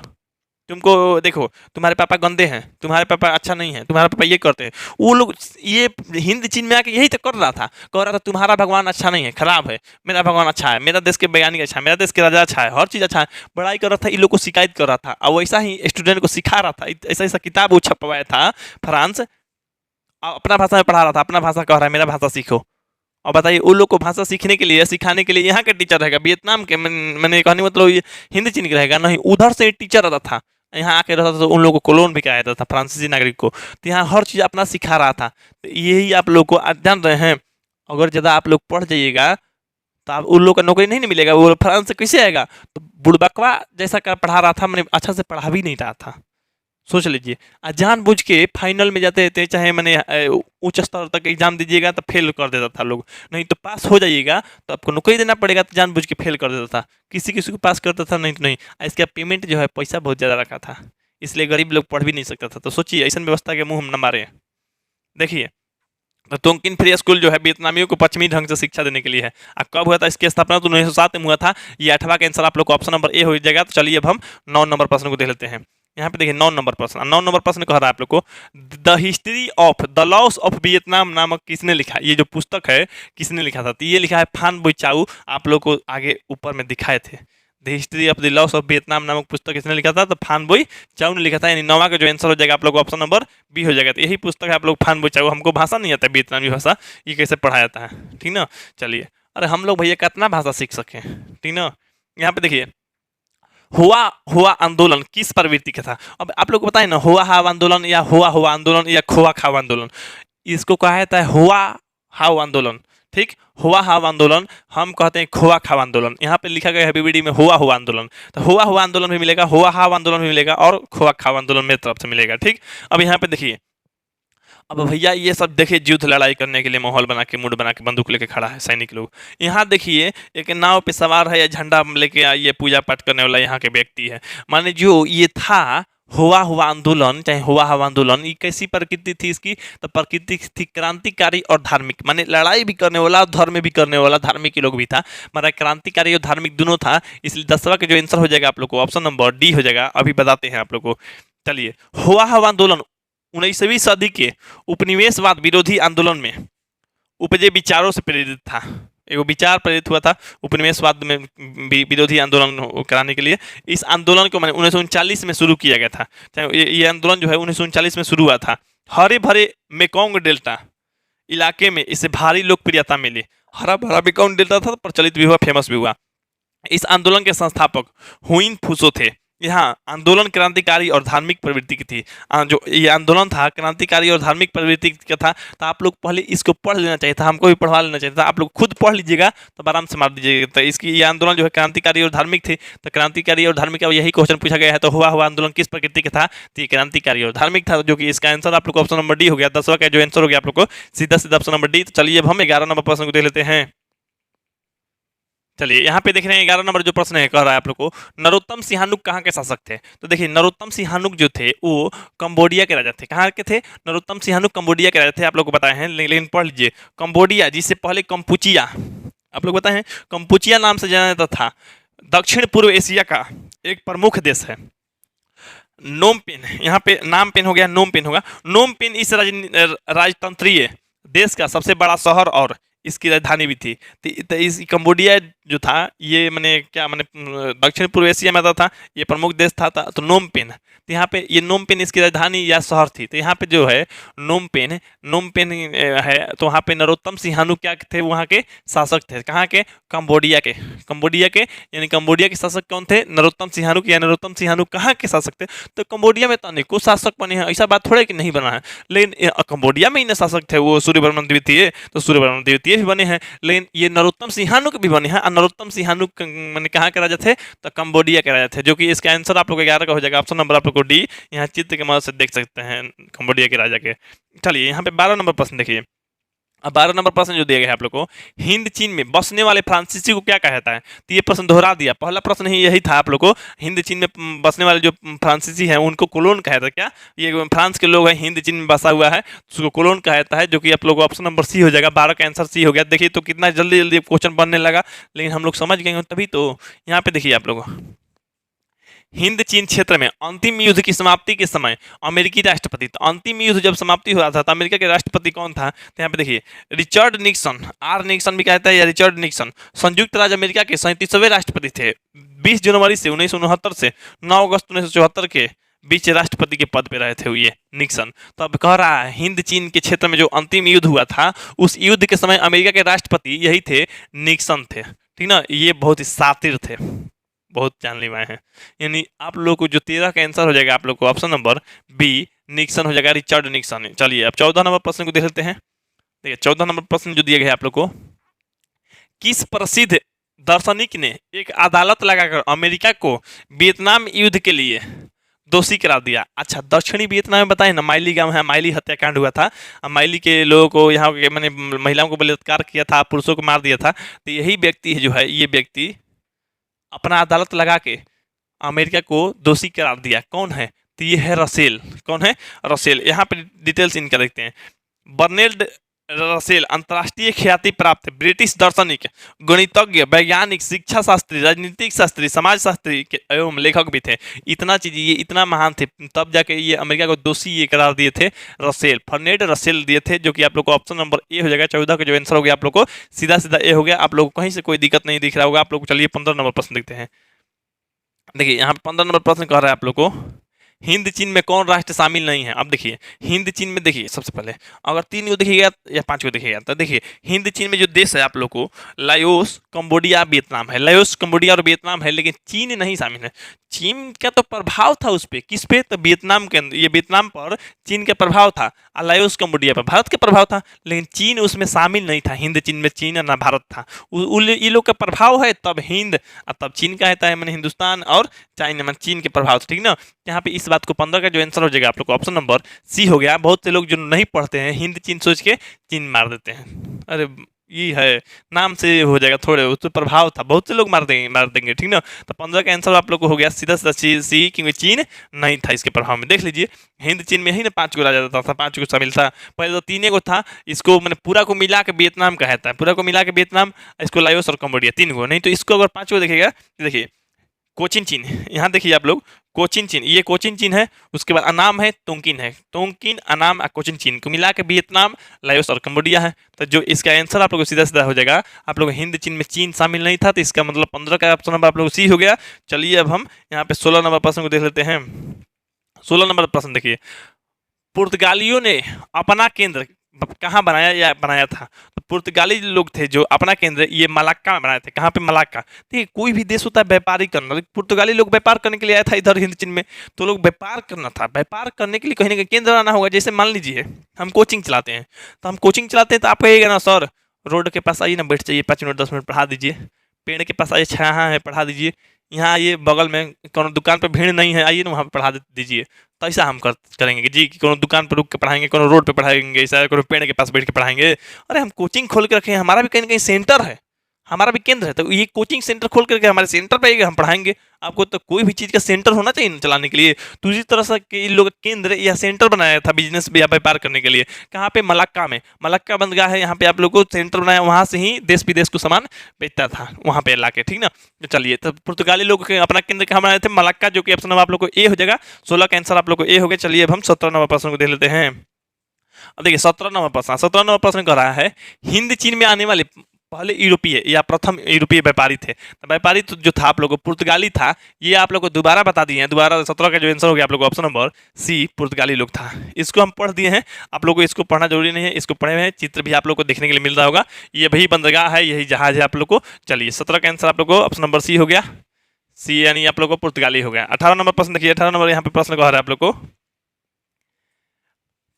तुमको देखो तुम्हारे पापा गंदे हैं, तुम्हारे पापा अच्छा नहीं है, तुम्हारे पापा ये करते हैं। वो लोग ये हिंद चीन में आके यही तो कर रहा था, कह रहा था तुम्हारा भगवान अच्छा नहीं है, खराब है, मेरा भगवान अच्छा है, मेरा देश के वैज्ञानिक अच्छा है, मेरा देश के राजा अच्छा है, हर चीज़ अच्छा है। बड़ाई कर रहा था, इन लोग को शिकायत कर रहा था, और वैसा ही स्टूडेंट को सिखा रहा था। ऐसा ऐसा किताब वो छपवाया था फ्रांस, अपना भाषा में पढ़ा रहा था, अपना भाषा कह रहा है मेरा भाषा सीखो। और बताइए उन लोग को भाषा सीखने के लिए, सिखाने के लिए यहाँ का टीचर रहेगा, वियतनाम के मैंने कहने मतलब ये हिंदी चीन के रहेगा नहीं, उधर से टीचर आता था, यहाँ आके रहता था, तो उन लोगों को कोलोन भी कराया जाता था फ्रांसीसी नागरिक को। तो यहाँ हर चीज़ अपना सिखा रहा था। तो यही आप लोग को जान रहे हैं, अगर ज़्यादा आप लोग पढ़ जाइएगा तो आप उन लोग का नौकरी नहीं मिलेगा। वो फ्रांस से कैसे आएगा? तो बुड़बकवा जैसा का पढ़ा रहा था, मैंने अच्छा से पढ़ा भी नहीं रहा था। सोच लीजिए, जानबूझ के फाइनल में जाते थे, चाहे मैंने उच्च स्तर तक एग्जाम दीजिएगा तो फेल कर देता था लोग, नहीं तो पास हो जाइएगा तो आपको नौकरी देना पड़ेगा, तो जानबूझ के फेल कर देता था। किसी किसी को पास करता था, नहीं तो नहीं। इसका पेमेंट जो है पैसा बहुत ज़्यादा रखा था, इसलिए गरीब लोग पढ़ भी नहीं सकता था। तो सोचिए ऐसा व्यवस्था के मुंह हम न मारे। देखिए तो टोंकिन फ्री स्कूल जो है वियतनामियों को पश्चिमी ढंग से शिक्षा देने के लिए है। अब कब हुआ था इसकी स्थापना? तो 1907 में हुआ था। ये 8वां का आंसर आप लोग को ऑप्शन नंबर ए हो जाएगा। तो चलिए अब हम 9 नंबर प्रश्न को देख लेते हैं। यहाँ पे देखिए 9 नंबर प्रश्न, 9 नंबर प्रश्न कह रहा है आप लोग को, the history of the loss of Vietnam नामक किसने लिखा? ये जो पुस्तक है किसने लिखा था? तो ये लिखा है फान बुइचाउ। आप लोग को आगे ऊपर में दिखाए थे, the history of the loss of Vietnam नामक पुस्तक किसने लिखा था? तो फान बुई चाउ ने लिखा था। यानी 9वां का जो आंसर हो जाएगा आप लोग ऑप्शन नंबर बी हो जाएगा। तो यही पुस्तक है आप लोग फान बुई चाउ। हमको भाषा नहीं आता वियतनामी भाषा, ये कैसे पढ़ाया जाता है, ठीक ना। चलिए, अरे हम लोग भैया कितना भाषा सीख सकें, ठीक ना। यहाँ पे देखिए हुआ हुआ आंदोलन किस प्रवृत्ति का था? अब आप लोग को बताए ना, हुआ हाव आंदोलन या हुआ हुआ आंदोलन या खोआ खाव आंदोलन, इसको कहा जाता है हुआ हाव आंदोलन, ठीक। हुआ हाव आंदोलन हम कहते हैं खोआ खाव आंदोलन। यहाँ पे लिखा गया है बीबीडी में हुआ हुआ आंदोलन, तो हुआ हुआ आंदोलन भी मिलेगा, हुआ हाव आंदोलन भी मिलेगा, और खोआ खाव आंदोलन मेरी तरफ से मिलेगा, ठीक। अब यहाँ पे देखिए, अब भैया ये सब देखिए युद्ध लड़ाई करने के लिए माहौल बना के, मूड बना के बंदूक लेके खड़ा है सैनिक लोग। यहाँ देखिए एक नाव पे सवार है या झंडा लेके ये पूजा पाठ करने वाला यहाँ के व्यक्ति है। माने जो ये था हुआ हुआ आंदोलन, चाहे हुआ हुआ आंदोलन, ये कैसी प्रकृति थी इसकी? तो प्रकृति थी क्रांतिकारी और धार्मिक, माने लड़ाई भी करने वाला, धर्म भी करने वाला, धार्मिक लोग भी था, माना क्रांतिकारी और धार्मिक दोनों था। इसलिए 10वां का जो आंसर हो जाएगा आप लोग को ऑप्शन नंबर डी हो जाएगा। अभी बताते हैं आप लोग को। चलिए, हुआ हुआ आंदोलन 19वीं सदी के उपनिवेशवाद विरोधी आंदोलन में उपजे विचारों से प्रेरित था। एगो विचार प्रेरित हुआ था उपनिवेशवाद में विरोधी आंदोलन कराने के लिए। इस आंदोलन को मैंने 1939 में शुरू किया गया था। ये आंदोलन जो है 1939 में शुरू हुआ था। हरे भरे मेकोंग डेल्टा इलाके में इसे भारी लोकप्रियता मिली। हरा भरा मेकोंग डेल्टा था, प्रचलित भी हुआ, फेमस भी हुआ। इस आंदोलन के संस्थापक हुइन फूसो थे। यहाँ आंदोलन क्रांतिकारी और धार्मिक प्रवृत्ति की थी। जो ये आंदोलन था क्रांतिकारी और धार्मिक प्रवृत्ति का था। तो आप लोग पहले इसको पढ़ लेना चाहिए था, हमको भी पढ़वा लेना चाहिए था। आप लोग खुद पढ़ लीजिएगा तो आराम से मार दीजिएगा। तो इसकी ये आंदोलन जो है क्रांतिकारी और धार्मिक थे। तो क्रांतिकारी और धार्मिक का यही क्वेश्चन पूछा गया है। तो हुआ आंदोलन किस प्रकृति का था? तो ये क्रांतिकारी और धार्मिक था, जो कि इसका आंसर आप लोग को ऑप्शन नंबर डी हो गया। 10वां का जो आंसर हो गया आप लोग को सीधा सीधा ऑप्शन नंबर डी। तो चलिए अब हम 11 नंबर प्रश्न को देख लेते हैं। चलिए यहाँ पे देख रहे हैं 11 नंबर जो प्रश्न है, कह रहा है आप लोग को नरोत्तम सिंहानुक कहाँ के शासक थे? तो देखिए नरोत्तम सिंहानुक जो थे वो कंबोडिया के राजा थे। कहाँ के थे? नरोत्तम सिंहानुक कंबोडिया के राजा थे, आप लोग को बताए हैं। लेकिन पढ़ लीजिए, कंबोडिया जिससे पहले कंपुचिया, आप लोग बताए हैं कंपुचिया नाम से जाना जाता था, दक्षिण पूर्व एशिया का एक प्रमुख देश है। नोम पेन, यहाँ पे नाम पेन हो गया, नोम पेन होगा। नोम पेन इस राजतंत्रीय देश का सबसे बड़ा शहर और इसकी राजधानी भी थी। तो इस कंबोडिया जो था ये मैंने क्या मैंने दक्षिण पूर्व एशिया में आता था, ये प्रमुख देश था। तो नोम पेन, तो यहाँ पे ये नोम पेन इसकी राजधानी या शहर थी। तो यहाँ पे जो है नोम पेन है। तो वहाँ पे नरोत्तम सिंहानुक क्या थे? वहाँ के शासक थे। कहाँ के? कंबोडिया के। कंबोडिया के यानी कंबोडिया के शासक कौन थे? नरोत्तम सिंहानुक। या नरोत्तम सिंहानुक कहाँ के शासक थे? तो कंबोडिया में तो अनेकों शासक बने हैं, ऐसा बात थोड़े कि नहीं बना है। लेकिन कंबोडिया में ही शासक थे वो सूर्यवर्मन द्वितीय, तो सूर्यवर्मन द्वितीय भी बने हैं। लेकिन ये नरोत्तम सिंहानुक भी बने हैं। नरोत्तम सिंहानुक मैंने कहाँ के राजा थे? तो कंबोडिया के राजा थे, जो कि इसका आंसर आप लोग 11 का हो जाएगा। ऑप्शन नंबर आप लोग को डी, यहाँ चित्र के मदद से देख सकते हैं कंबोडिया के राजा के। चलिए यहाँ पे 12 नंबर प्रश्न देखिए। अब 12 नंबर प्रश्न जो दिया गया है आप लोग को, हिंद चीन में बसने वाले फ्रांसीसी को क्या कहता है? तो ये प्रश्न दोहरा दिया। पहला प्रश्न ही यही था आप लोग को, हिंद चीन में बसने वाले जो फ्रांसीसी हैं उनको कोलोन कहता है। क्या ये फ्रांस के लोग हैं, हिंद चीन में बसा हुआ है, उसको कोलोन कहता है, जो कि आप लोग को ऑप्शन नंबर सी हो जाएगा। 12 का आंसर सी हो गया। देखिए तो कितना जल्दी जल्दी क्वेश्चन बनने लगा, लेकिन हम लोग समझ गए तभी तो। यहाँ पे देखिए आप लोग, हिंद चीन क्षेत्र में अंतिम युद्ध की समाप्ति के समय अमेरिकी राष्ट्रपति, तो अंतिम युद्ध जब समाप्ति हुआ था तो अमेरिका के राष्ट्रपति कौन था? तो यहाँ पे देखिए रिचर्ड निक्सन, आर निक्सन भी कहता है या रिचर्ड निक्सन, संयुक्त राज्य अमेरिका के 37वें राष्ट्रपति थे। 20 जनवरी से 1969 से 9 अगस्त 1974 के बीच राष्ट्रपति के पद पे रहे थे ये निक्सन। तो अब कह रहा है हिंद चीन के क्षेत्र में जो अंतिम युद्ध हुआ था उस युद्ध के समय अमेरिका के राष्ट्रपति यही थे, निक्सन थे। ठीक ना, ये बहुत ही शातिर थे, बहुत जानलेवा हैं। यानी आप लोग को जो 13 का आंसर हो जाएगा आप लोग को ऑप्शन नंबर बी निक्सन हो जाएगा, रिचर्ड निक्सन। चलिए अब 14 नंबर प्रश्न को देख लेते हैं। देखिए 14 नंबर प्रश्न जो दिया गया है आप लोग को, किस प्रसिद्ध दार्शनिक ने एक अदालत लगाकर अमेरिका को वियतनाम युद्ध के लिए दोषी करार दिया? अच्छा, दक्षिणी वियतनाम में बताए ना, माइली गांव है, माइली हत्याकांड हुआ था। माइली के लोगों को यहाँ के मैंने महिलाओं को बलात्कार किया था, पुरुषों को मार दिया था। तो यही व्यक्ति जो है, ये व्यक्ति अपना अदालत लगा के अमेरिका को दोषी करार दिया। कौन है? तो ये है रसेल। कौन है? रसेल। यहाँ पे डिटेल्स इनका देखते हैं। बर्नेल्ड रसेल अंतर्राष्ट्रीय ख्याति प्राप्त ब्रिटिश दार्शनिक, गणितज्ञ, वैज्ञानिक, शिक्षा शास्त्री, राजनीतिक शास्त्री, समाज शास्त्री एवं लेखक भी थे। इतना चीज ये इतना महान थे, तब जाके ये अमेरिका को दोषी ये करार दिए थे रसेल, फर्नेड रसेल दिए थे, जो कि आप लोग को ऑप्शन नंबर ए हो जाएगा। 14 का जो आंसर हो गया आप लोग को सीधा सीधा ए हो गया। आप लोग को कहीं से कोई दिक्कत नहीं दिख रहा होगा आप लोग को। चलिए 15 नंबर प्रश्न देखते हैं। देखिए यहाँ पे 15 नंबर प्रश्न कह रहा है आप लोग को, हिंद चीन में कौन राष्ट्र शामिल नहीं है? अब देखिए हिंद चीन में देखिए सबसे पहले अगर 3 को देखिएगा या 5 को देखिएगा तो देखिए हिंद चीन में जो देश है आप लोग को लाओस, कंबोडिया, वियतनाम है। लाओस, कंबोडिया और वियतनाम है, लेकिन चीन नहीं शामिल है। चीन का तो प्रभाव था उस पर, किस पे? तो वियतनाम के अंदर, ये वियतनाम पर चीन का प्रभाव था, और लाओस, कंबोडिया पर भारत का प्रभाव था, लेकिन चीन उसमें शामिल नहीं था। हिंद चीन में चीन ना भारत था, ये लोग का प्रभाव है तब हिंद और तब चीन का है, मैंने हिंदुस्तान और चाइना में चीन के प्रभाव, ठीक ना। यहाँ पे इस बात को 15 का जो आंसर हो जाएगा आप लोग को ऑप्शन नंबर सी हो गया। बहुत से लोग जो नहीं पढ़ते हैं हिंद चीन सोच के चीन मार देते हैं, अरे ये है नाम से हो जाएगा, थोड़े उस पर प्रभाव था, बहुत से लोग मार देंगे, ठीक ना। तो 15 का आंसर आप लोग को हो गया सीधा सीधा सी, क्योंकि चीन नहीं था इसके प्रभाव में। देख लीजिए हिंद चीन में ही ना 5 को राजा था, 5 को शामिल था। पहले तो 3 को था, इसको मैंने पूरा को मिला के वियतनाम कहता है, पूरा को मिला के वियतनाम, इसको लाओस और कंबोडिया 3 को, नहीं तो इसको अगर 5 को देखेगा, देखिए कोचिन चीन, यहाँ देखिए आप लोग कोचिन चीन, ये कोचिन चीन है। उसके बाद अनाम है, तोंकिन है। तोंकिन, अनाम और कोचिन चीन को मिला के वियतनाम, लाओस और कंबोडिया है। तो जो इसका आंसर आप लोग को सीधा सीधा हो जाएगा, आप लोग हिंद चीन में चीन शामिल नहीं था, तो इसका मतलब 15 का ऑप्शन नंबर आप लोग सी हो गया। चलिए अब हम यहाँ पे 16 नंबर प्रश्न को देख लेते हैं। 16 नंबर प्रश्न देखिए, पुर्तगालियों ने अपना केंद्र कहाँ बनाया या बनाया था? तो पुर्तगाली लोग थे जो अपना केंद्र ये मलाक्का में बनाए थे। कहाँ पे? मलाक्का। देखिए कोई भी देश होता है व्यापारी करना, पुर्तगाली लोग व्यापार करने के लिए आया था इधर हिंद चीन में, तो लोग व्यापार करना था। व्यापार करने के लिए कहीं ना कहीं केंद्र बनाना होगा। जैसे मान लीजिए हम कोचिंग चलाते हैं, तो हम कोचिंग चलाते हैं तो आप कहिएगा ना सर रोड के पास आइए ना, बैठ जाइए 5 मिनट 10 मिनट पढ़ा दीजिए, पेड़ के पास आइए छाया है पढ़ा दीजिए, यहाँ आइए बगल में कोनो दुकान पर भीड़ नहीं है आइए ना वहाँ पर पढ़ा दीजिए। तो ऐसा हम करेंगे कि जी कि कोनो दुकान पर रुक के पढ़ाएंगे, कोनो रोड पे पढ़ाएंगे, ऐसा कोनो पेड़ के पास बैठ के पढ़ाएंगे। अरे हम कोचिंग खोल के रखे हैं, हमारा भी कहीं ना कहीं सेंटर है, हमारा भी केंद्र है, तो ये कोचिंग सेंटर खोल करके हमारे सेंटर पे हम पढ़ाएंगे। आपको तो कोई भी चीज़ का सेंटर होना चाहिए ना चलाने के लिए। तो इसी तरह से इन लोग केंद्र या सेंटर बनाया था बिजनेस या व्यापार करने के लिए। कहाँ पे? मलक्का में। मलक्का बंदरगाह है, यहाँ पे आप लोग को सेंटर बनाया, वहाँ से ही देश विदेश को सामान बेचता था वहाँ पे ला के, ठीक ना। तो चलिए, तो पुर्तगाली लोग अपना केंद्र कहाँ बनाए थे? मलक्का, जो कि ऑप्शन नंबर आप लोग को ए हो जाएगा। 16 का आंसर आप लोग को ए हो गया। चलिए अब हम 17 नंबर प्रश्न को देख लेते हैं। अब देखिए 17 नंबर प्रश्न, 17 नंबर प्रश्न कह रहा है हिंद चीन में आने वाले पहले यूरोपीय या प्रथम यूरोपीय व्यापारी थे। तो व्यापारी तो जो था आप लोगों को पुर्तगाली था, ये आप लोग को दोबारा बता दिए हैं। दोबारा 17 का जो आंसर हो गया आप लोग को ऑप्शन नंबर सी, पुर्तगाली लोग था। इसको हम पढ़ दिए हैं, आप लोग को इसको पढ़ना जरूरी नहीं है, इसको पढ़े हुए हैं, चित्र भी आप लोग को देखने के लिए मिल रहा होगा। ये वही बंदरगाह है, यही जहाज है आप लोग को। चलिए 17 का आंसर आप लोग को ऑप्शन नंबर सी हो गया, सी यानी आप लोग को पुर्तगाली हो गया। 18 नंबर प्रश्न देखिए, 18 नंबर यहाँ पे प्रश्न कह रहा है आप लोग को,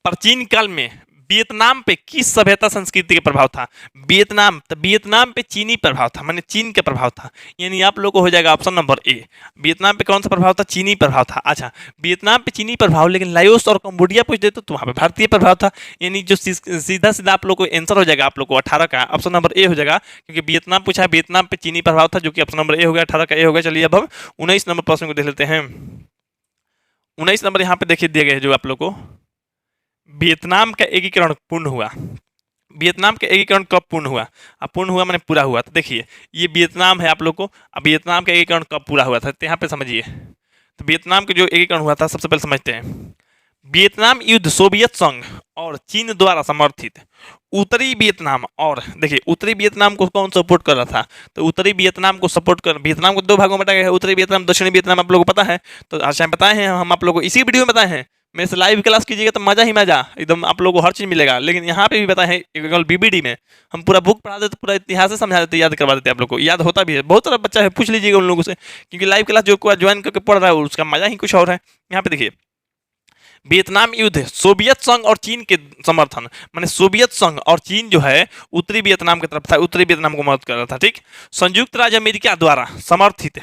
प्राचीन काल में वियतनाम पे किस सभ्यता संस्कृति के प्रभाव था? वियतनाम, तो वियतनाम पे चीनी प्रभाव था, माने चीन के प्रभाव था, यानी आप लोगों को हो जाएगा ऑप्शन नंबर ए। वियतनाम पे कौन सा प्रभाव था? चीनी प्रभाव था। अच्छा, वियतनाम पे चीनी प्रभाव, लेकिन लाओस और कंबोडिया पूछ देते तो वहाँ पे भारतीय प्रभाव था। यानी जो सीधा सीधा आप लोग को आंसर हो जाएगा आप लोग को 18 का ऑप्शन नंबर ए हो जाएगा, क्योंकि वियतनाम पूछा है, वियतनाम पे चीनी प्रभाव था, जो कि ऑप्शन नंबर ए हो गया, 18 का ए हो गया। चलिए अब हम 19 नंबर प्रश्न को देख लेते हैं। 19 नंबर यहाँ पे देखिए दिए गए जो आप लोग को, वियतनाम का एकीकरण पूर्ण हुआ। वियतनाम का एकीकरण कब पूर्ण हुआ? अब पूर्ण हुआ मैंने पूरा हुआ। तो देखिए ये वियतनाम है आप लोग को, अब वियतनाम का एकीकरण कब पूरा हुआ था, तो यहाँ पे समझिए। तो वियतनाम का जो एकीकरण हुआ था, सबसे पहले समझते हैं। वियतनाम युद्ध सोवियत संघ और चीन द्वारा समर्थित उत्तरी वियतनाम, और देखिए उत्तरी वियतनाम को कौन सपोर्ट कर रहा था? तो उत्तरी वियतनाम को सपोर्ट कर, वियतनाम को 2 भागों में बांटा गया है, उत्तरी वियतनाम, दक्षिणी वियतनाम, आप लोगों को पता है। तो अच्छा बताए हैं हम आप लोगों को, इसी वीडियो में बताए हैं। मेरे से लाइव क्लास कीजिएगा तो मजा ही मजा, एकदम आप लोगों को हर चीज़ मिलेगा। लेकिन यहाँ पे भी बताए हैं केवल बीबीडी में, हम पूरा बुक पढ़ा देते, पूरा इतिहास से समझा देते, याद करवा देते, आप लोग को याद होता भी है। बहुत सारा बच्चा है, पूछ लीजिएगा उन लोगों से, क्योंकि लाइव क्लास जो ज्वाइन करके पढ़ रहा है उसका मजा ही कुछ और है। यहाँ पे देखिए वियतनाम युद्ध सोवियत संघ और चीन के समर्थन, माने सोवियत संघ और चीन जो है उत्तरी वियतनाम की तरफ था, उत्तरी वियतनाम को मदद कर रहा था, ठीक। संयुक्त राज्य अमेरिका द्वारा समर्थित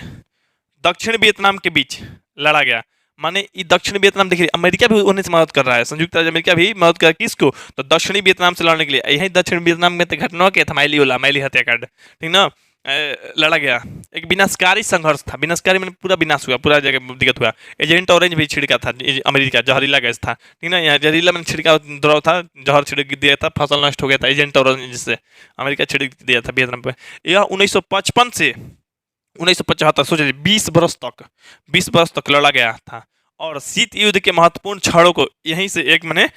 दक्षिण वियतनाम के बीच लड़ा गया, माने ये दक्षिण वियतनाम देखिए अमेरिका भी उन्हें से मदद कर रहा है, संयुक्त राज्य अमेरिका भी मदद कर किसको? तो दक्षिणी वियतनाम से लड़ने के लिए। यही दक्षिण वियतनाम में तो घटना क्या था, माइली हत्याकांड, ठीक ना। लड़ा गया, एक विनाशकारी संघर्ष था, विनाशकारी मैंने पूरा विनाश हुआ, पूरा जगह दिक्कत हुआ। एजेंट ऑरेंज भी छिड़का था अमेरिका, जहरीला गैस था, ठीक ना। यहाँ जहरीला मैंने छिड़का द्रव था, जहर छिड़क दिया था, फसल नष्ट हो गया था, एजेंट ऑरेंज जिससे अमेरिका छिड़क दिया था वियतनाम पे। यह 1955 से 1975 सोचिए 20 बरस तक लड़ा गया था। और शीत युद्ध के महत्वपूर्ण क्षणों को यहीं से एक मैंने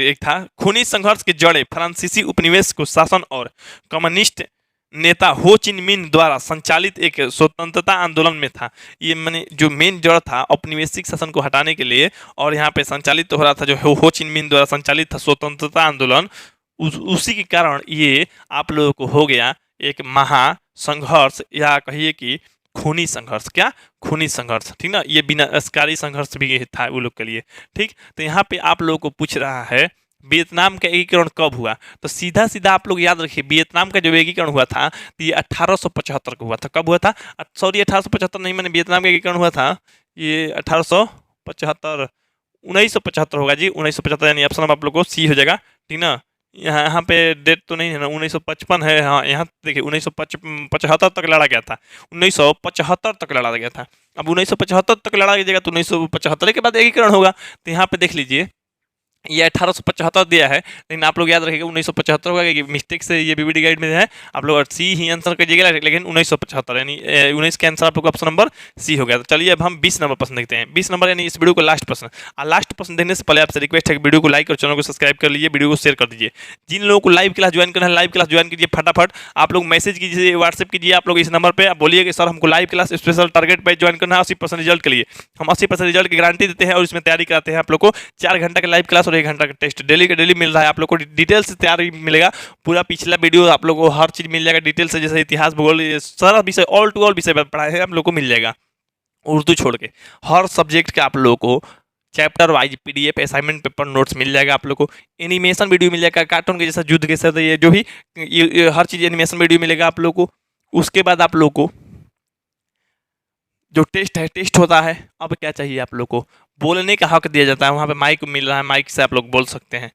एक था, खूनी संघर्ष की जड़ें फ्रांसीसी उपनिवेश को शासन और कम्युनिस्ट नेता हो चिन मिन द्वारा संचालित एक स्वतंत्रता आंदोलन में था। ये मैंने जो मेन जड़ था औपनिवेशिक शासन को हटाने के लिए, और यहाँ पे संचालित हो रहा था जो हो चिन मिन द्वारा संचालित था स्वतंत्रता आंदोलन, उसी के कारण ये आप लोगों को हो गया एक महासंघर्ष, या कहिए कि खूनी संघर्ष। क्या? खूनी संघर्ष, ठीक ना। ये विनाशकारी संघर्ष भी था वो लोग के लिए, ठीक। तो यहाँ पे आप लोगों को पूछ रहा है वियतनाम का एकीकरण कब हुआ, तो सीधा सीधा आप लोग याद रखिए वियतनाम का जो एकीकरण हुआ था तो ये 1875 को हुआ था। कब हुआ था? सॉरी 1875 नहीं, मैंने वियतनाम का एकीकरण हुआ था ये 1875, 1975 होगा जी, 1975, यानी ऑप्शन आप लोग को सी हो जाएगा, ठीक ना। यहाँ पे डेट तो नहीं है ना, 1955 है, हाँ यहाँ देखिए 1975 तक लड़ा गया था, 1975 तक लड़ा गया था। अब 1975 तक लड़ा गया तो 1975 के बाद एकीकरण होगा। तो यहाँ पे देख लीजिए ये 1875 दिया है, लेकिन आप लोग याद रखिएगा 1975 होगा, कि मिस्टेक से ये बीबीडी गाइड में है। आप लोग सी ही आंसर करिएगा, लेकिन 1975 यानी 19 का आंसर आप लोग ऑप्शन नंबर सी हो गया। तो चलिए अब हम 20 नंबर प्रश्न देखते हैं। 20 नंबर यानी इस वीडियो को लास्ट प्रश्न। और लास्ट प्रश्न देखने से पहले आपसे रिक्वेस्ट है कि वीडियो को लाइक और चैनल को सब्सक्राइब कर लीजिए, वीडियो को शेयर कर दीजिए। जिन लोगों को लाइव क्लास ज्वाइन करना है, लाइव क्लास ज्वाइन कीजिए फटाफट। आप लोग मैसेज कीजिए, व्हाट्सएप कीजिए आप लोग इस नंबर पर, आप बोलिए कि सर हमको लाइव क्लास स्पेशल टारगेट पे ज्वाइन करना है 80% रिजल्ट के लिए। हम 80% रिजल्ट की गारंटी देते हैं और इसमें तैयारी कराते हैं आप लोग को। 4 घंटा का लाइव क्लास और 1 घंटा का टेस्ट डेली का डेली मिल रहा है आप लोग को। डिटेल से तैयार मिलेगा, पूरा पिछला वीडियो आप लोग को हर चीज़ मिल जाएगा डिटेल से, जैसे इतिहास भूगोल सारा विषय ऑल टू ऑल विषय पढ़ाए हैं आप लोग को मिल जाएगा। उर्दू छोड़ के हर सब्जेक्ट का आप लोग को chapter wise PDF assignment paper notes मिल जाएगा आप लोग को। एनिमेशन वीडियो मिल जाएगा कार्टून के जैसा, युद्ध के साथ ये जो भी ये हर चीज़ एनिमेशन वीडियो मिलेगा आप लोग को। उसके बाद आप लोग को जो टेस्ट है, टेस्ट होता है। अब क्या चाहिए आप लोग को, बोलने का हक दिया जाता है, वहाँ पे माइक मिल रहा है, माइक से आप लोग बोल सकते हैं।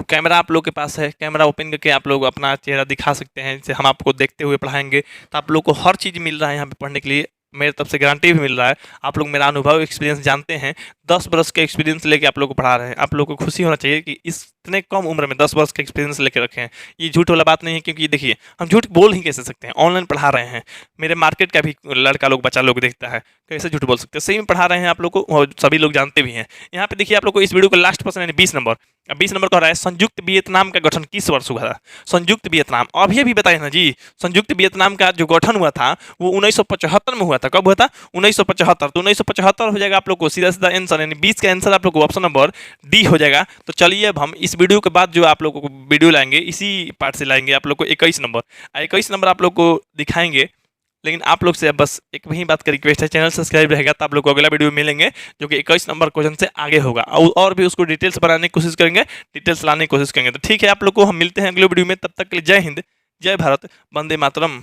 कैमरा आप लोग के पास है, कैमरा ओपन करके आप लोग अपना चेहरा दिखा सकते हैं, जैसे हम आपको देखते हुए पढ़ाएंगे। तो आप लोग को हर चीज़ मिल रहा है यहाँ पे पढ़ने के लिए, मेरे तरफ से गारंटी भी मिल रहा है। आप लोग मेरा अनुभव एक्सपीरियंस जानते हैं, 10 बरस का एक्सपीरियंस लेके आप लोग को पढ़ा रहे हैं। आप लोग को खुशी होना चाहिए कि इतने कम उम्र में 10 वर्ष का एक्सपीरियंस लेके रखे हैं। ये झूठ वाला बात नहीं है, क्योंकि देखिए हम झूठ बोल ही कैसे सकते हैं, ऑनलाइन पढ़ा रहे हैं। मेरे मार्केट का भी लड़का लोग, बच्चा लोग देखता है, कैसे झूठ बोल सकते हैं। सही में पढ़ा रहे हैं आप लोग को, और सभी लोग जानते भी हैं। यहाँ पे देखिए आप लोग को इस वीडियो को लास्ट प्रश्न यानी 20 नंबर। अब 20 नंबर कह रहा है संयुक्त वियतनाम का गठन किस वर्ष हुआ था। संयुक्त वियतनाम अभी अभी बताए ना जी, संयुक्त वियतनाम का जो गठन हुआ था वो 1975 में हुआ था। कब हुआ था? 1975। तो 1975 हो जाएगा आप लोग को सीधा सीधा आंसर, यानी 20 का आंसर आप लोग को ऑप्शन नंबर डी हो जाएगा। तो चलिए अब हम इस वीडियो के बाद जो आप लोगों को वीडियो लाएंगे, इसी पार्ट से लाएंगे आप लोग को 21 नंबर। 21 नंबर आप लोग को दिखाएंगे। लेकिन आप लोग से अब बस एक ही बात का रिक्वेस्ट है, चैनल सब्सक्राइब रहेगा तो आप लोग को अगला वीडियो मिलेंगे जो कि 21 नंबर क्वेश्चन से आगे होगा, और भी उसको डिटेल्स बनाने की कोशिश करेंगे, डिटेल्स लाने की कोशिश करेंगे। तो ठीक है, आप लोग को हम मिलते हैं अगले वीडियो में। तब तक के लिए जय हिंद, जय भारत, वंदे मातरम।